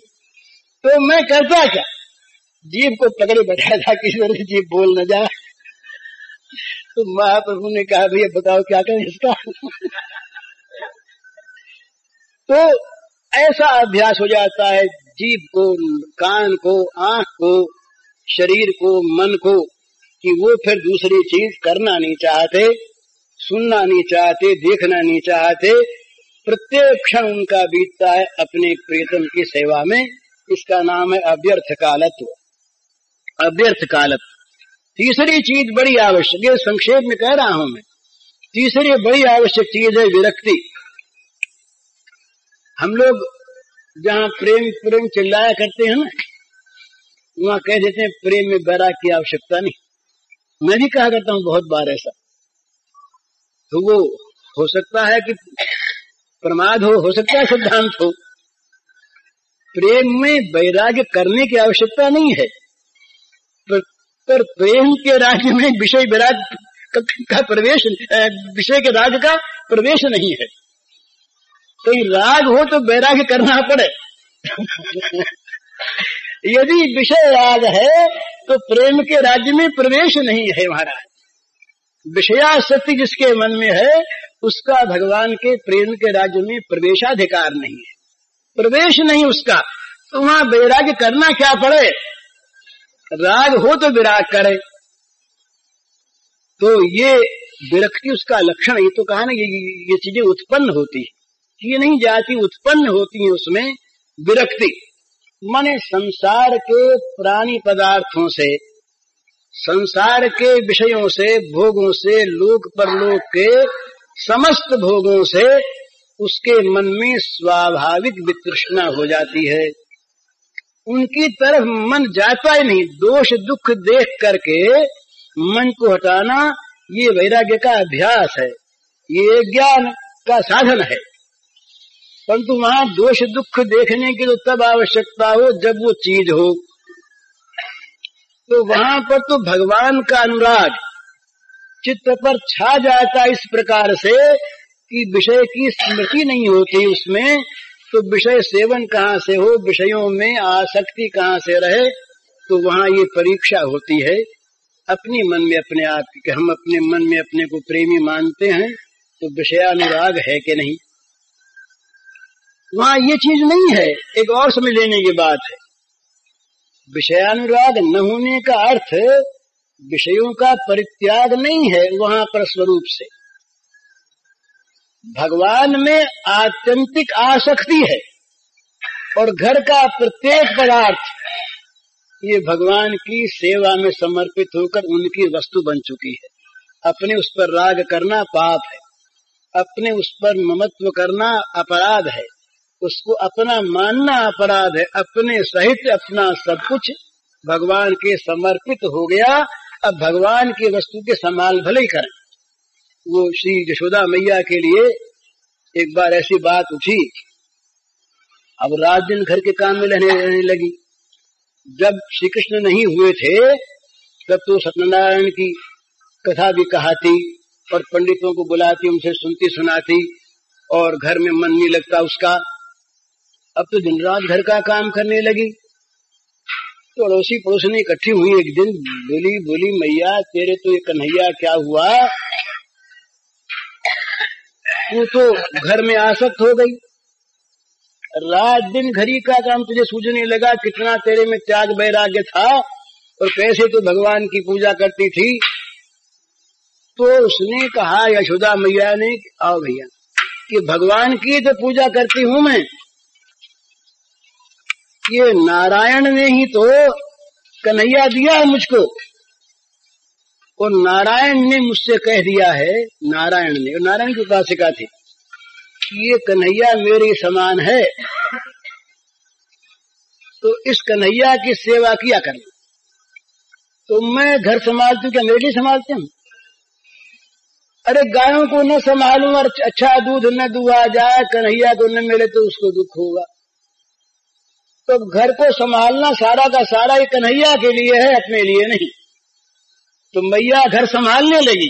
तो मैं करता क्या? जीभ को पकड़े बैठा था कि मेरी जीभ बोल न जाए। तो महाप्रभु ने कहा भैया बताओ क्या करें इसका? तो ऐसा अभ्यास हो जाता है जीभ को, कान को, आंख को, शरीर को, मन को, कि वो फिर दूसरी चीज करना नहीं चाहते, सुनना नहीं चाहते, देखना नहीं चाहते। प्रत्येक क्षण उनका बीतता है अपने प्रियतम की सेवा में। इसका नाम है अव्यर्थ कालत्व। अव्यर्थ कालत्व। तीसरी चीज बड़ी आवश्यक है, संक्षेप में कह रहा हूं मैं। तीसरी बड़ी आवश्यक चीज है विरक्ति। हम लोग जहाँ प्रेम प्रेम चिल्लाया करते हैं ना, वहाँ कह देते हैं प्रेम में वैराग की आवश्यकता नहीं। मैं भी कहा करता हूँ बहुत बार ऐसा। तो वो हो सकता है कि प्रमाद हो सकता है सिद्धांत हो। प्रेम में वैराग्य करने की आवश्यकता नहीं है, पर प्रेम के राज्य में विषय विराग का प्रवेश, विषय के राग का प्रवेश नहीं है। तो राग हो तो वैराग्य करना पड़े। यदि विषय राग है तो प्रेम के राज्य में प्रवेश नहीं है महाराज। विषयासक्ति जिसके मन में है उसका भगवान के प्रेम के राज्य में प्रवेशाधिकार नहीं है, प्रवेश नहीं उसका। तो वहां वैराग्य करना क्या पड़े? राग हो तो विराग करे। तो ये विरक्ति उसका लक्षण। ये तो कहा ना ये चीजें उत्पन्न होती है, ये नहीं जाती, उत्पन्न होती है उसमें विरक्ति। माने संसार के प्राणी पदार्थों से, संसार के विषयों से, भोगों से, लोक परलोक के समस्त भोगों से उसके मन में स्वाभाविक वितृष्णा हो जाती है। उनकी तरफ मन जाता ही नहीं। दोष दुख देख करके मन को हटाना ये वैराग्य का अभ्यास है, ये ज्ञान का साधन है। परंतु वहां दोष दुख देखने की तो तब आवश्यकता हो जब वो चीज हो। तो वहां पर तो भगवान का अनुराग चित्त पर छा जाता इस प्रकार से कि विषय की स्मृति नहीं होती उसमें। तो विषय सेवन कहाँ से हो, विषयों में आसक्ति कहाँ से रहे? तो वहां ये परीक्षा होती है अपनी मन में अपने आप की, कि हम अपने मन में अपने को प्रेमी मानते हैं तो विषयानुराग है कि नहीं। वहां ये चीज नहीं है। एक और समझ लेने की बात है, विषयानुराग न होने का अर्थ विषयों का परित्याग नहीं है। वहां पर स्वरूप से भगवान में आत्यंतिक आसक्ति है और घर का प्रत्येक पदार्थ ये भगवान की सेवा में समर्पित होकर उनकी वस्तु बन चुकी है। अपने उस पर राग करना पाप है, अपने उस पर ममत्व करना अपराध है, उसको अपना मानना अपराध है। अपने सहित अपना सब कुछ भगवान के समर्पित हो गया। अब भगवान की वस्तु के संभाल भले ही करें। वो श्री यशोदा मैया के लिए एक बार ऐसी बात उठी। अब रात दिन घर के काम में रहने लगी। जब श्री कृष्ण नहीं हुए थे तब तो सत्यनारायण की कथा भी कहाती और पंडितों को बुलाती, उनसे सुनती सुनाती और घर में मन नहीं लगता उसका। अब तो दिन रात घर का काम करने लगी। तो अड़ोसी पड़ोसनी इकट्ठी हुई एक दिन, बोली मैया तेरे तो ये कन्हैया क्या हुआ, तू तो घर में आसक्त हो गई, रात दिन घड़ी का काम तुझे सूझने लगा, कितना तेरे में त्याग वैराग्य था और कैसे तो भगवान की पूजा करती थी। तो उसने कहा, यशोदा मैया ने, आओ भैया कि भगवान की जो पूजा करती हूं मैं, ये नारायण ने ही तो कन्हैया दिया है मुझको, और नारायण ने मुझसे कह दिया है, नारायण ने, और नारायण की उपासिका थी, कि ये कन्हैया मेरे समान है, तो इस कन्हैया की सेवा किया करना। तो मैं घर संभालती हूँ, क्या मेरे लिए संभालती हूँ? अरे गायों को न संभालूं और अच्छा दूध न दुआ जाए, कन्हैया को न मिले तो उसको दुख होगा। तो घर को संभालना सारा का सारा ही कन्हैया के लिए है, अपने लिए नहीं। तो मैया घर संभालने लगी,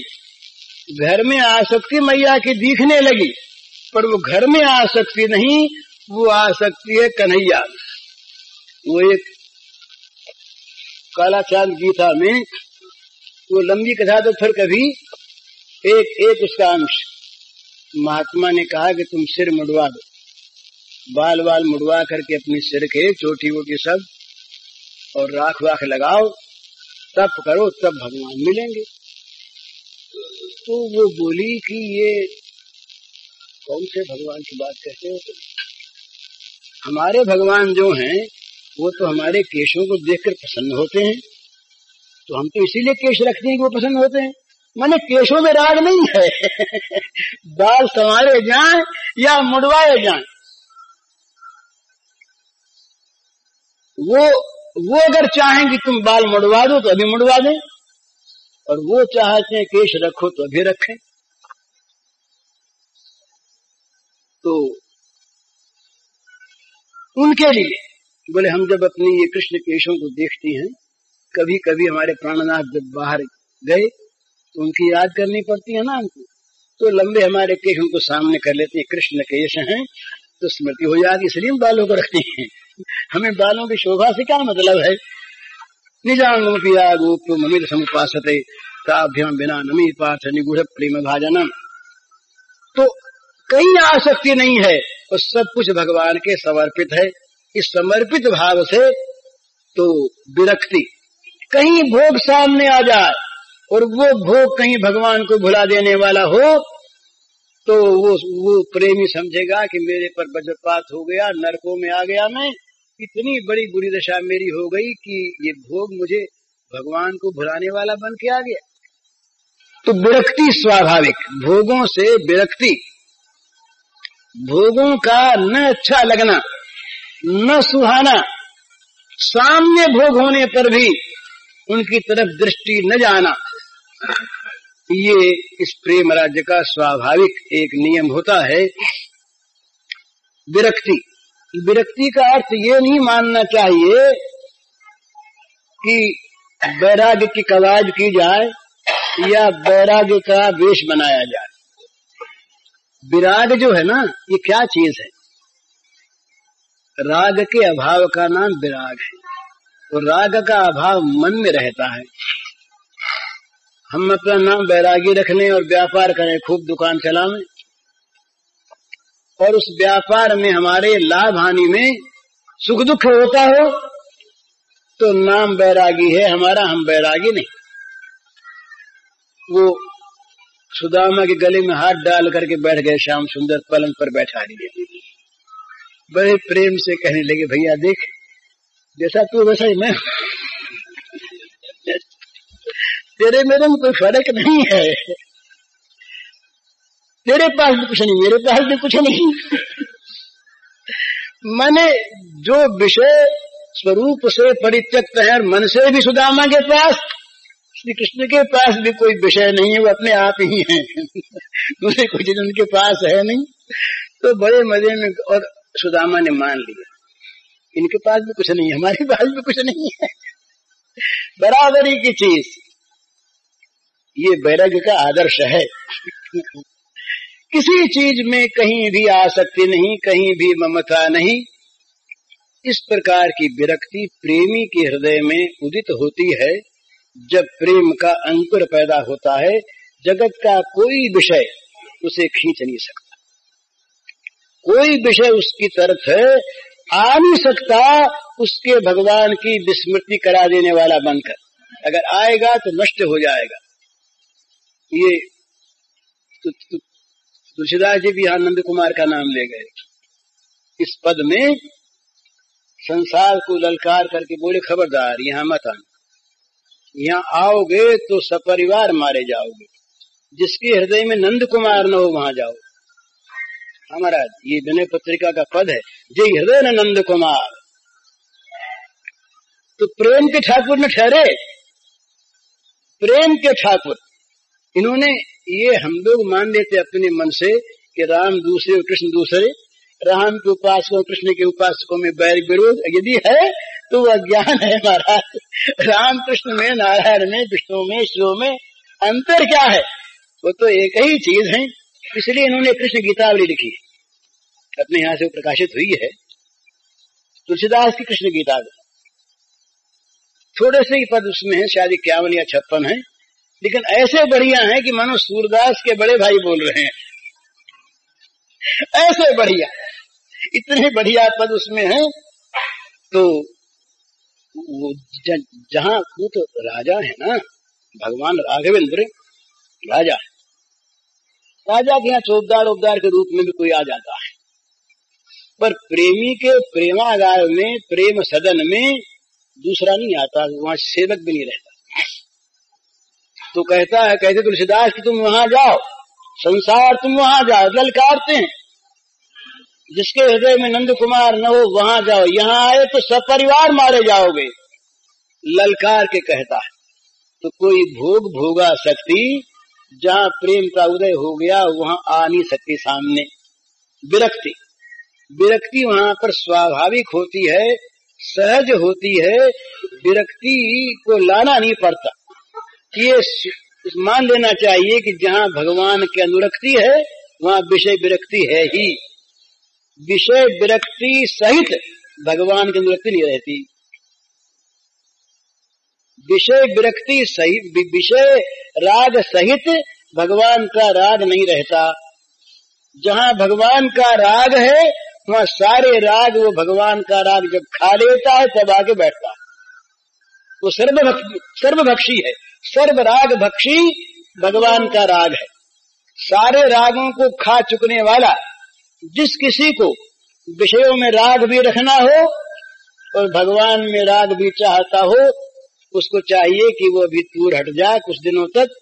घर में आसक्ति मैया की दिखने लगी, पर वो घर में आसक्ति नहीं, वो आसक्ति है कन्हैया। वो एक काला चांद गीता में, वो लंबी कथा तो फिर कभी एक उसका अंश, महात्मा ने कहा कि तुम सिर मुड़वा दो, बाल बाल मुड़वा करके अपने सिर के चोटी वोटी सब, और राख वाख लगाओ, तप करो, तब भगवान मिलेंगे। तो वो बोली कि ये कौन से भगवान की बात कहते हो? हमारे भगवान जो हैं वो तो हमारे केशों को देखकर प्रसन्न होते हैं, तो हम तो इसीलिए केश रखते हैं कि वो प्रसन्न होते हैं। माने केशों में राग नहीं है बाल संवारे जाएं या मुड़वाए जाएं, वो अगर चाहें कि तुम बाल मुड़वा दो तो अभी मुड़वा दें, और वो चाहते हैं केश रखो तो अभी रखें। तो उनके लिए बोले, हम जब अपनी ये कृष्ण केशों को देखती हैं, कभी कभी हमारे प्राणनाथ जब बाहर गए तो उनकी याद करनी पड़ती है ना हमको, तो लंबे हमारे केश उनको सामने कर लेते हैं, कृष्ण केश हैं तो स्मृति हो जाती, इसलिए हम बालों को रखते हैं। हमें बालों की शोभा से क्या मतलब है? निजांगम पिया गोप ममित समुपासते ताभ्याम बिना नमी पार्थ निगूढ़ प्रेम भाजनम। तो कहीं आसक्ति नहीं है, और सब कुछ भगवान के समर्पित है। इस समर्पित भाव से तो विरक्ति, कहीं भोग सामने आ जाए और वो भोग कहीं भगवान को भुला देने वाला हो, तो वो प्रेमी समझेगा कि मेरे पर वज्रपात हो गया, नरकों में आ गया, मैं इतनी बड़ी बुरी दशा मेरी हो गई कि ये भोग मुझे भगवान को भुलाने वाला बन के आ गया। तो विरक्ति स्वाभाविक, भोगों से विरक्ति, भोगों का न अच्छा लगना, न सुहाना, सामने भोग होने पर भी उनकी तरफ दृष्टि न जाना, ये इस प्रेम राज्य का स्वाभाविक एक नियम होता है। विरक्ति, विरक्ति का अर्थ ये नहीं मानना चाहिए कि वैराग्य की कवायद की जाए या वैराग्य का वेश बनाया जाए। विराग जो है ना, ये क्या चीज है? राग के अभाव का नाम विराग है, और राग का अभाव मन में रहता है। हम अपना नाम वैरागी रख लें और व्यापार करें, खूब दुकान चलावें, और उस व्यापार में हमारे लाभ हानि में सुख दुख होता हो, तो नाम वैरागी है हमारा, हम वैरागी नहीं। वो सुदामा के गले में हाथ डाल करके बैठ गए, श्याम सुंदर पलंग पर बैठा लिए, बड़े प्रेम से कहने लगे, भैया देख, जैसा तू वैसा ही मैं, तेरे मेरे में कोई फर्क नहीं है, तेरे पास भी कुछ नहीं, मेरे पास भी कुछ नहीं। मैंने जो विषय स्वरूप से परित्यक्त है, मन से भी सुदामा के पास, श्री कृष्ण के पास भी कोई विषय नहीं है, वो अपने आप ही हैं, दूसरे कोई चीज उनके पास है नहीं। तो बड़े मजे में, और सुदामा ने मान लिया, इनके पास भी कुछ नहीं है, हमारे पास भी कुछ नहीं है, बराबरी की चीज। ये वैराग्य का आदर्श है। किसी चीज में कहीं भी आसक्ति नहीं, कहीं भी ममता नहीं। इस प्रकार की विरक्ति प्रेमी के हृदय में उदित होती है जब प्रेम का अंकुर पैदा होता है। जगत का कोई विषय उसे खींच नहीं सकता, कोई विषय उसकी तरफ आ नहीं सकता, उसके भगवान की विस्मृति करा देने वाला बनकर। अगर आएगा तो नष्ट हो जाएगा। ये तुलसीदास जी भी यहाँ नंद कुमार का नाम ले गए। इस पद में संसार को ललकार करके बोले खबरदार यहाँ मत आना, यहाँ आओगे तो सपरिवार मारे जाओगे, जिसके हृदय में नंद कुमार न हो वहां जाओ। हमारा ये विनय पत्रिका का पद है, जय हृदय न नंद कुमार। तो प्रेम के ठाकुर न ठहरे, प्रेम के ठाकुर। इन्होंने ये हम लोग मान लेते अपने मन से कि राम दूसरे और कृष्ण दूसरे, राम के उपासकों कृष्ण के उपासकों में बैर विरोध यदि है तो वह ज्ञान है महाराज। राम कृष्ण में, नारायण में, विष्णु में, शिव में अंतर क्या है? वो तो एक ही चीज है। इसलिए इन्होंने कृष्ण गीतावली लिखी, अपने यहाँ से प्रकाशित हुई है तुलसीदास की कृष्ण गीतावली। थोड़े से ही पद उसमें है, शायद 51 या 56 है, लेकिन ऐसे बढ़िया है कि मानो सूरदास के बड़े भाई बोल रहे हैं, ऐसे बढ़िया, इतने बढ़िया पद उसमें है। तो वो जहां वो तो राजा है ना, भगवान राघवेंद्र राजा है, राजा के यहाँ चौबदार उबदार के रूप में भी कोई आ जाता है, पर प्रेमी के प्रेमागार में, प्रेम सदन में दूसरा नहीं आता, वहां सेवक भी नहीं रहता। तो कहता है, कहते तुलसीदास कि तुम वहां जाओ, संसार तुम वहां जाओ, ललकारते हैं, जिसके हृदय में नंद कुमार न हो वहां जाओ, यहाँ आए तो सपरिवार मारे जाओगे, ललकार के कहता है। तो कोई भोग भोगा शक्ति जहां प्रेम का उदय हो गया वहां आ नहीं सकती सामने। विरक्ति, विरक्ति वहां पर स्वाभाविक होती है, सहज होती है, विरक्ति को लाना नहीं पड़ता। ये मान लेना चाहिए कि जहां भगवान की अनुरक्ति है वहां विषय विरक्ति है ही, विषय विरक्ति सहित भगवान की अनुरक्ति नहीं रहती। विषय विरक्ति सहित, विषय राग सहित भगवान का राग नहीं रहता। जहां भगवान का राग है वहां सारे राग, वो भगवान का राग जब खा लेता है तब आके बैठता है। वो सर्वभक्षी है, सर्व राग भक्षी भगवान का राग है। सारे रागों को खा चुकने वाला, जिस किसी को विषयों में राग भी रखना हो और भगवान में राग भी चाहता हो, उसको चाहिए कि वो अभी दूर हट जाए कुछ दिनों तक,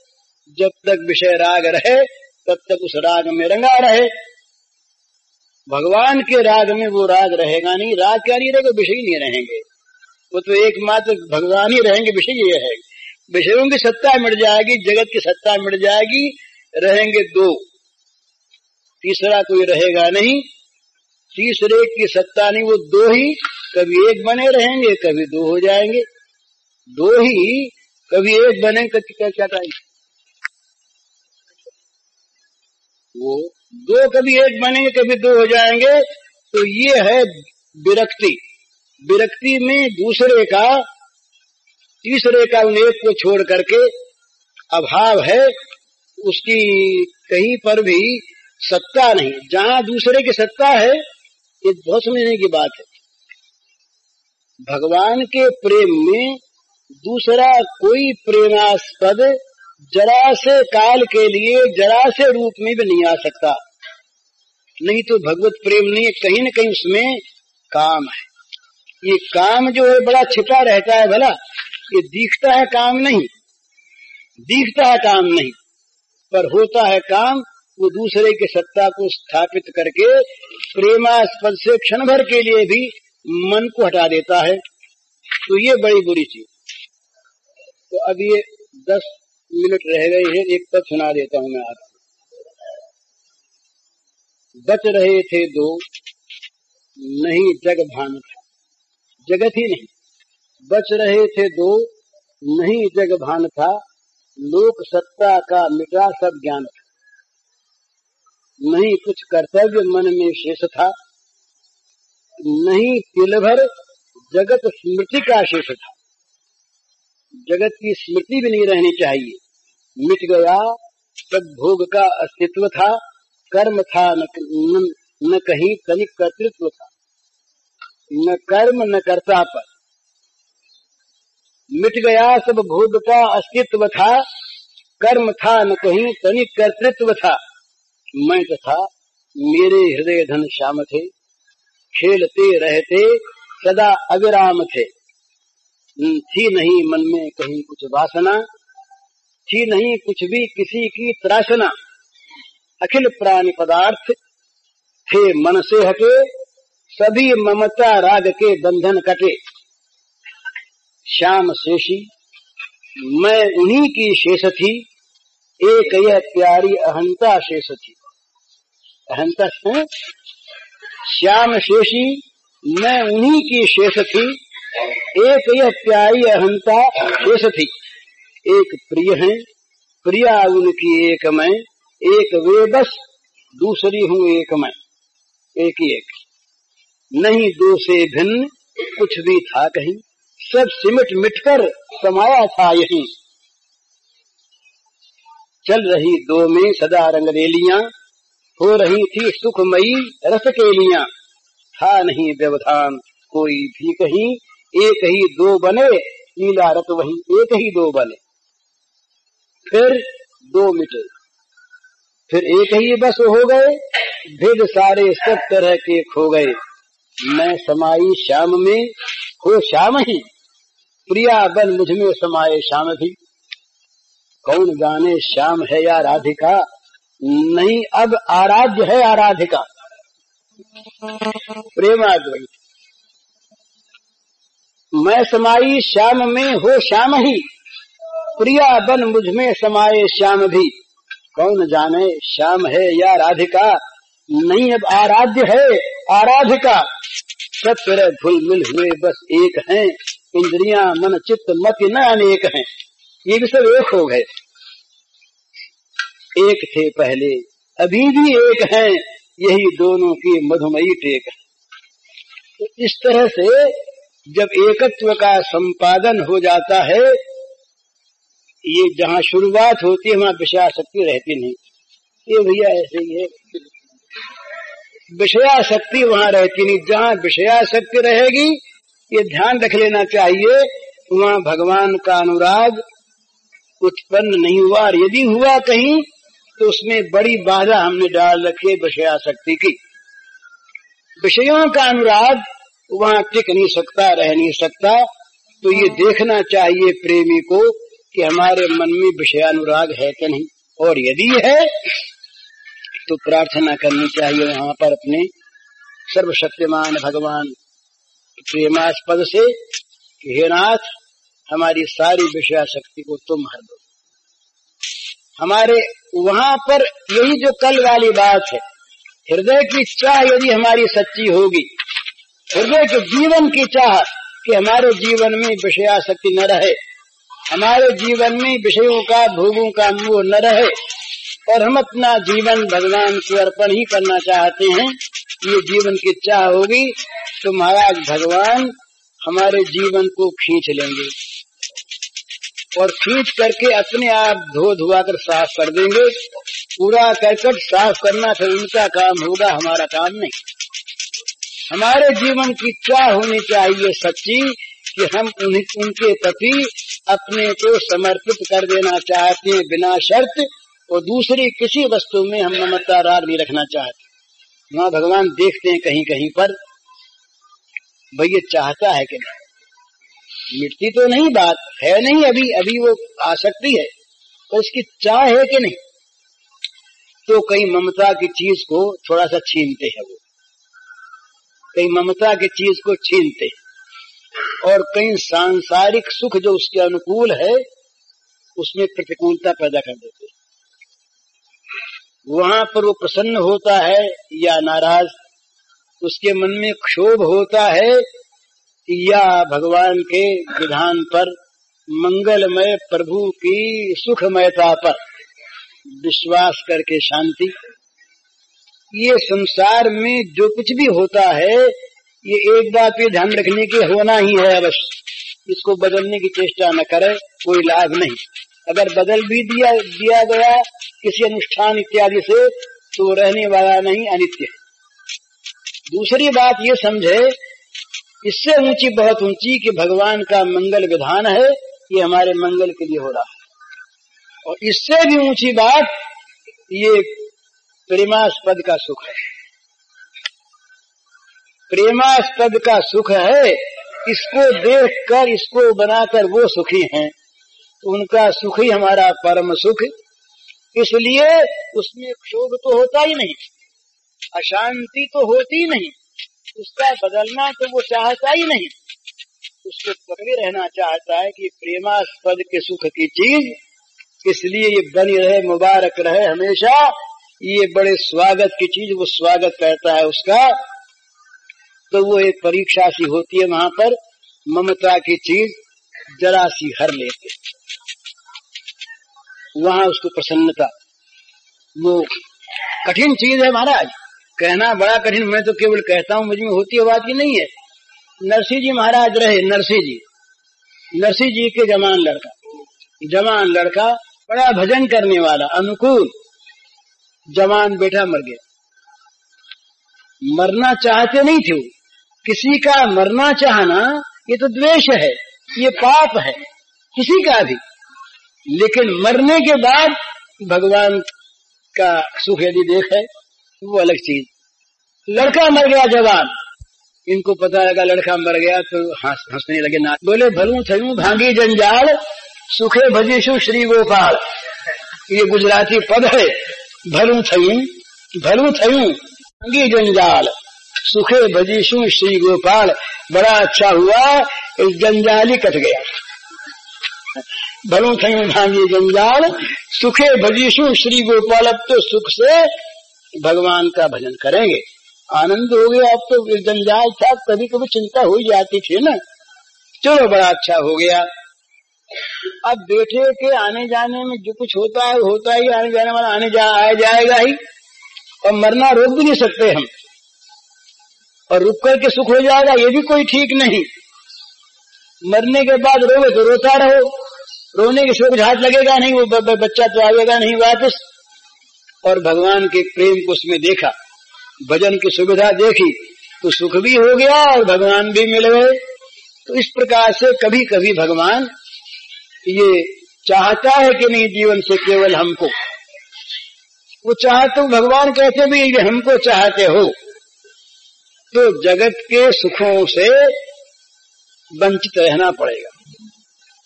जब तक विषय राग रहे तब तक उस राग में रंगा रहे। भगवान के राग में वो राग रहेगा नहीं, राग क्या नहीं रहेगा, विषय नहीं रहेंगे, वो तो एकमात्र भगवान ही रहेंगे, विषय ये है। विषयों की सत्ता मिट जाएगी, जगत की सत्ता मिट जाएगी, रहेंगे दो, तीसरा कोई रहेगा नहीं। तीसरे की सत्ता नहीं, वो दो ही कभी एक बने रहेंगे, कभी दो हो जाएंगे, दो ही कभी एक बने, क्या चाहिए, वो दो कभी एक बनेंगे, कभी दो हो जाएंगे। तो ये है विरक्ति। विरक्ति में दूसरे का, तीसरे का उन्हें को छोड़ करके अभाव है, उसकी कहीं पर भी सत्ता नहीं। जहां दूसरे की सत्ता है, ये बहुत समझने की बात है। भगवान के प्रेम में दूसरा कोई प्रेमास्पद जरा से काल के लिए, जरा से रूप में भी नहीं आ सकता। नहीं तो भगवत प्रेम नहीं, कहीं न कहीं उसमें काम है। ये काम जो है बड़ा छिपा रहता है, भला ये दिखता है काम नहीं, दिखता है काम नहीं, पर होता है काम। वो दूसरे की सत्ता को स्थापित करके प्रेमास्पद से क्षण भर के लिए भी मन को हटा देता है। तो ये बड़ी बुरी चीज। तो अब ये 10 मिनट रह गए हैं, एक पद सुना देता हूं मैं आपको। बच रहे थे दो, नहीं जग भान था, जगत ही नहीं, बच रहे थे दो, नहीं जग भान था, लोक सत्ता का मिटा सब ज्ञान था, नहीं कुछ कर्तव्य मन में शेष था, नहीं तिल भर जगत स्मृति का शेष था। जगत की स्मृति भी नहीं रहनी चाहिए। मिट गया तब भोग का अस्तित्व था, कर्म था न कहीं तनिक कर्तृत्व था, न कर्म न कर्ता पर। मिट गया सब भोग का अस्तित्व था, कर्म था न कहीं तनिक कर्तृत्व था, मैं तथा मेरे हृदय धन श्याम थे, खेलते रहते सदा अविराम थे। थी नहीं मन में कहीं कुछ वासना, थी नहीं कुछ भी किसी की त्रासना। अखिल प्राणी पदार्थ थे मन से हटे, सभी ममता राग के बंधन कटे। श्याम शेषी मैं उन्हीं की शेष थी, एक यह प्यारी अहंता शेष थी। अहंता है श्याम शेषी मैं उन्हीं की शेष थी, एक यह प्यारी अहंता शेष थी। एक प्रिय है प्रिया उनकी एक मैं, एक वे बस दूसरी हूँ एक मैं। एक ही एक नहीं दो से भिन्न कुछ भी था कहीं, सब सिमट मिटकर समाया था यहीं। चल रही दो में सदा रंगरेलियां, हो रही थी सुखमयी रस केलियां। था नहीं व्यवधान कोई भी कहीं, एक ही दो बने लीला रत वहीं। एक ही दो बने फिर दो मिटे, फिर एक ही बस हो गए, भेद सारे सब तरह के खो गए। मैं समाई श्याम में हो श्याम ही, प्रिया बन मुझ में समाये श्याम भी। कौन जाने श्याम है या राधिका, नहीं अब आराध्य है आराधिका। प्रेमाद्वैत मैं समाई श्याम में हो श्याम ही, प्रिया बन मुझ में समाये श्याम भी। कौन जाने श्याम है या राधिका, नहीं अब आराध्य है आराधिका। सब तरह धुल मिल हुए बस एक हैं, इंद्रियां मन चित्त मति न अनेक हैं। ये भी सब एक हो गए, एक थे पहले अभी भी एक हैं, यही दोनों की मधुमयी टेक है। तो इस तरह से जब एकत्व का संपादन हो जाता है, ये जहाँ शुरुआत होती है वहाँ विषयासक्ति रहती नहीं। ये भैया ऐसे ही है, विषयासक्ति वहाँ रहती नहीं। जहाँ विषयासक्ति रहेगी ये ध्यान रख लेना चाहिए, वहाँ भगवान का अनुराग उत्पन्न नहीं हुआ, और यदि हुआ कहीं तो उसमें बड़ी बाधा हमने डाल रखी है विषयासक्ति की। विषयों का अनुराग वहाँ टिक नहीं सकता, रह नहीं सकता। तो ये देखना चाहिए प्रेमी को कि हमारे मन में विषयानुराग है कि नहीं, और यदि है तो प्रार्थना करनी चाहिए वहाँ पर अपने सर्वशक्तिमान भगवान प्रेमास्पद से कि हे नाथ हमारी सारी विषयाशक्ति को तुम हर दो। हमारे वहाँ पर यही जो कल वाली बात है, हृदय की चाह यदि हमारी सच्ची होगी, हृदय के जीवन की चाह कि हमारे जीवन में विषयाशक्ति न रहे, हमारे जीवन में विषयों का भोगों का मोह न रहे, और हम अपना जीवन भगवान को अर्पण ही करना चाहते हैं, ये जीवन की चाह होगी तो महाराज भगवान हमारे जीवन को खींच लेंगे और खींच करके अपने आप धो धुआ कर साफ कर देंगे। पूरा करकट साफ करना फिर उनका काम होगा, हमारा काम नहीं। हमारे जीवन की चाह होनी चाहिए सच्ची कि हम उनके प्रति अपने को समर्पित कर देना चाहते हैं बिना शर्त, और दूसरी किसी वस्तु में हम ममता राग नहीं रखना चाहते। वहाँ भगवान देखते हैं कहीं कहीं पर भाई ये चाहता है कि नहीं, मिटती तो नहीं बात है, नहीं अभी वो आसक्ति है, तो इसकी चाह है कि नहीं। तो कई ममता की चीज को थोड़ा सा छीनते हैं, वो कई ममता की चीज को छीनते हैं, और कई सांसारिक सुख जो उसके अनुकूल है उसमें प्रतिकूलता पैदा कर देते हैं। वहां पर वो प्रसन्न होता है या नाराज, उसके मन में क्षोभ होता है या भगवान के विधान पर, मंगलमय प्रभु की सुखमयता पर विश्वास करके शांति। ये संसार में जो कुछ भी होता है ये एक बात पे ध्यान रखने की होना ही है अवश्य, इसको बदलने की चेष्टा न करे, कोई लाभ नहीं। अगर बदल भी दिया गया किसी अनुष्ठान इत्यादि से तो रहने वाला नहीं, अनित्य है। दूसरी बात ये समझे, इससे ऊंची बहुत ऊंची कि भगवान का मंगल विधान है, ये हमारे मंगल के लिए हो रहा है। और इससे भी ऊंची बात ये प्रेमास्पद का सुख है, प्रेमास्पद का सुख है। इसको देखकर, इसको बनाकर वो सुखी हैं, उनका सुख ही हमारा परम सुख। इसलिए उसमें क्षोभ तो होता ही नहीं, अशांति तो होती ही नहीं, उसका बदलना तो वो चाहता ही नहीं, उसको पकड़े रहना चाहता है कि प्रेमास्पद के सुख की चीज, इसलिए ये बनी रहे, मुबारक रहे हमेशा, ये बड़े स्वागत की चीज, वो स्वागत करता है उसका। तो वो एक परीक्षा सी होती है, वहां पर ममता की चीज जरा सी हर लेते, वहां उसको प्रसन्नता। वो कठिन चीज है महाराज, कहना बड़ा कठिन, मैं तो केवल कहता हूं, मुझ में होती है बात की नहीं है। नरसिंह जी महाराज रहे, नरसिंह जी के जवान लड़का बड़ा भजन करने वाला, अनुकूल, जवान बेटा मर गया। मरना चाहते नहीं थे, किसी का मरना चाहना ये तो द्वेष है, ये पाप है किसी का भी, लेकिन मरने के बाद भगवान का सुख यदि देखे वो अलग चीज। लड़का मर गया जवान, इनको पता लगा लड़का मर गया तो हंसने लगे, ना बोले भलू थयू भांगी जंजाल सुखे भजीशु श्री गोपाल, ये गुजराती पद है। भलू थयू भांगी जंजाल सुखे भजीशु श्री गोपाल, बड़ा अच्छा हुआ इस जंजाल ही कट गया। भलू थयू भांगी जंजाल सुखे भजीशु श्री गोपाल, अब तो सुख से भगवान का भजन करेंगे, आनंद हो गया। अब तो जंजाल था, कभी कभी चिंता हो जाती थी ना, चलो बड़ा अच्छा हो गया। अब बेटे के आने जाने में जो कुछ होता है ही, आने जाने वाला आ जाएगा ही, और मरना रोक भी नहीं सकते हम, और रुक करके सुख हो जाएगा ये भी कोई ठीक नहीं। मरने के बाद रोगे तो रोता रहो, रोने के सिवा कुछ हाथ लगेगा नहीं, वो बच्चा तो आएगा नहीं वापस। और भगवान के प्रेम को उसमें देखा, भजन की सुविधा देखी, तो सुख भी हो गया और भगवान भी मिल गए। तो इस प्रकार से कभी कभी भगवान ये चाहता है कि नहीं जीवन से केवल हमको, वो चाहते हो, भगवान कहते भी ये हमको चाहते हो तो जगत के सुखों से वंचित रहना पड़ेगा।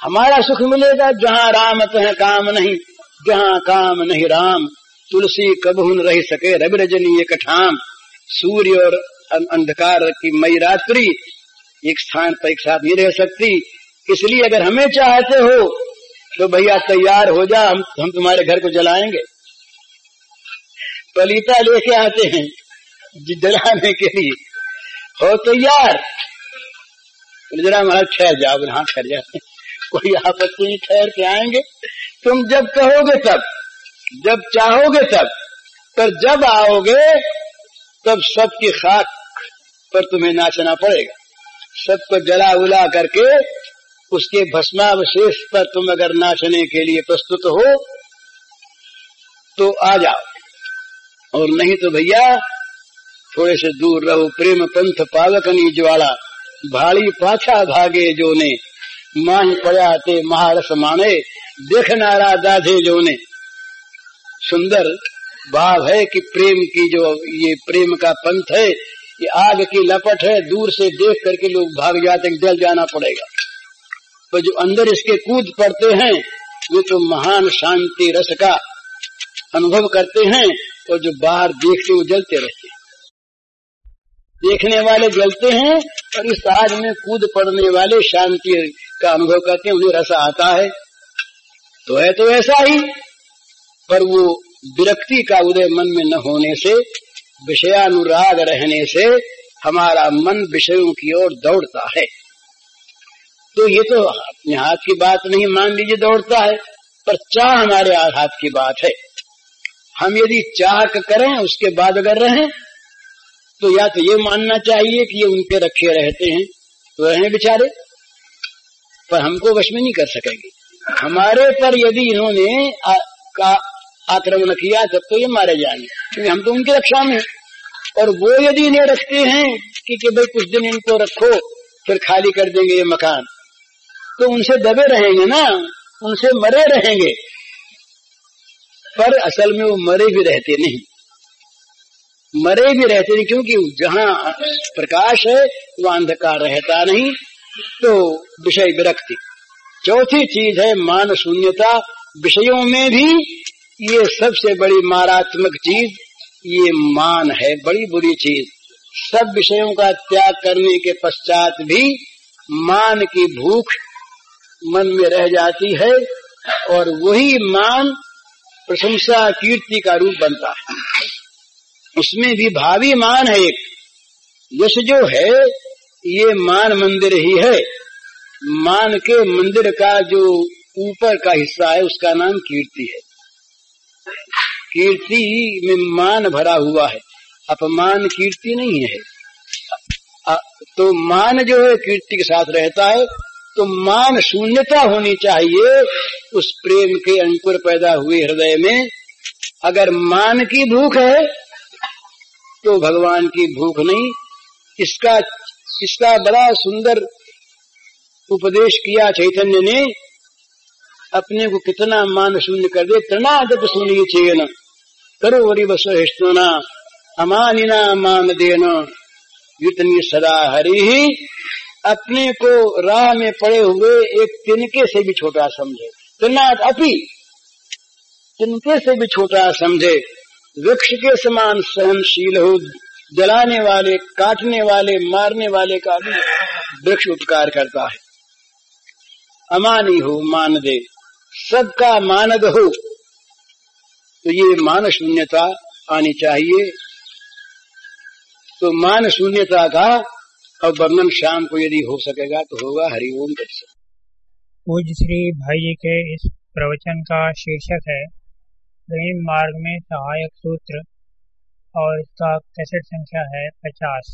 हमारा सुख मिलेगा जहाँ राम तह काम नहीं, जहाँ काम नहीं राम, तुलसी कबहू न रह सके रवि रजनी एक ठाम, सूर्य और अंधकार की मई रात्रि एक स्थान पर एक साथ नहीं रह सकती। इसलिए अगर हमें चाहते हो तो भैया तैयार हो जा, हम तुम्हारे घर को जलाएंगे, पलीता लेके आते हैं जलाने के लिए, हो तैयार? जरा महाराज ठहर जाओ, हाँ ठहर जाते, कोई आपत्ति नहीं, ठहर के आएंगे, तुम जब कहोगे तब, जब चाहोगे तब, पर जब आओगे तब सबकी खाक पर तुम्हें नाचना पड़ेगा, सबको जला उला करके उसके भस्मावशेष पर तुम अगर नाचने के लिए प्रस्तुत हो तो आ जाओ, और नहीं तो भैया थोड़े से दूर रहो। प्रेम पंथ पावकनी ज्वाला, भाड़ी पाछा भागे जोने, माही पड़ा ते महारस माने, देखनारा दाधे जोने। सुंदर भाव है कि प्रेम की जो ये प्रेम का पंथ है, ये आग की लपट है, दूर से देख करके लोग भाग जाते हैं, जल जाना पड़ेगा, पर जो अंदर इसके कूद पड़ते हैं वे तो महान शांति रस का अनुभव करते हैं, और जो बाहर देखते वो जलते रहते हैं। देखने वाले जलते हैं और इस आग में कूद पड़ने वाले शांति का अनुभव करते हैं, उन्हें रस आता है। तो है तो ऐसा ही, पर वो विरक्ति का उदय मन में न होने से, विषयानुराग रहने से हमारा मन विषयों की ओर दौड़ता है। तो ये तो अपने हाथ की बात नहीं, मान लीजिए दौड़ता है, पर चाह हमारे हाथ की बात है। हम यदि चाह करें उसके बाद अगर रहें तो या तो ये मानना चाहिए कि ये उनके रखे रहते हैं तो रहें बेचारे, पर हमको वश में नहीं कर सकेंगे। हमारे पर यदि इन्होंने आक्रमण किया तब तो ये मारे जाएंगे, क्योंकि हम तो उनकी रक्षा में। और वो यदि इन्हें रखते हैं कि भाई कुछ दिन इनको रखो फिर खाली कर देंगे ये मकान, तो उनसे दबे रहेंगे ना, उनसे मरे रहेंगे, पर असल में वो मरे भी रहते नहीं, मरे भी रहते नहीं, क्योंकि जहाँ प्रकाश है वहाँ अंधकार रहता नहीं, तो विषय विरक्ति। चौथी चीज है मान शून्यता। विषयों में भी ये सबसे बड़ी मारात्मक चीज ये मान है, बड़ी बुरी चीज। सब विषयों का त्याग करने के पश्चात भी मान की भूख मन में रह जाती है, और वही मान प्रशंसा कीर्ति का रूप बनता है। उसमें भी भावी मान है एक। यश जो है ये मान मंदिर ही है। मान के मंदिर का जो ऊपर का हिस्सा है उसका नाम कीर्ति है। कीर्ति में मान भरा हुआ है, अपमान कीर्ति नहीं है। तो मान जो है कीर्ति के साथ रहता है। तो मान शून्यता होनी चाहिए उस प्रेम के अंकुर पैदा हुए हृदय में। अगर मान की भूख है तो भगवान की भूख नहीं। इसका बड़ा सुंदर उपदेश किया चैतन्य ने। अपने को कितना मान शून्य कर दे। तृणागत सुनी चेन करो वरिवसहिष्णुना अमानिना मान देना युतनी सदा हरि ही। अपने को राह में पड़े हुए एक तिनके से भी छोटा समझे। तृणात अपि, तिनके से भी छोटा समझे। वृक्ष के समान सहनशील हो। जलाने वाले, काटने वाले, मारने वाले का भी वृक्ष उपकार करता है। अमानी हो, मान दे, सबका मानद हो। तो ये मान शून्यता आनी चाहिए। तो मान शून्यता का और वर्णन शाम को यदि हो सकेगा तो होगा। हरिओम दर्शन। पूज्य श्री भाई जी के इस प्रवचन का शीर्षक है प्रेम मार्ग में सहायक सूत्र, और इसका कैसेट संख्या है 50।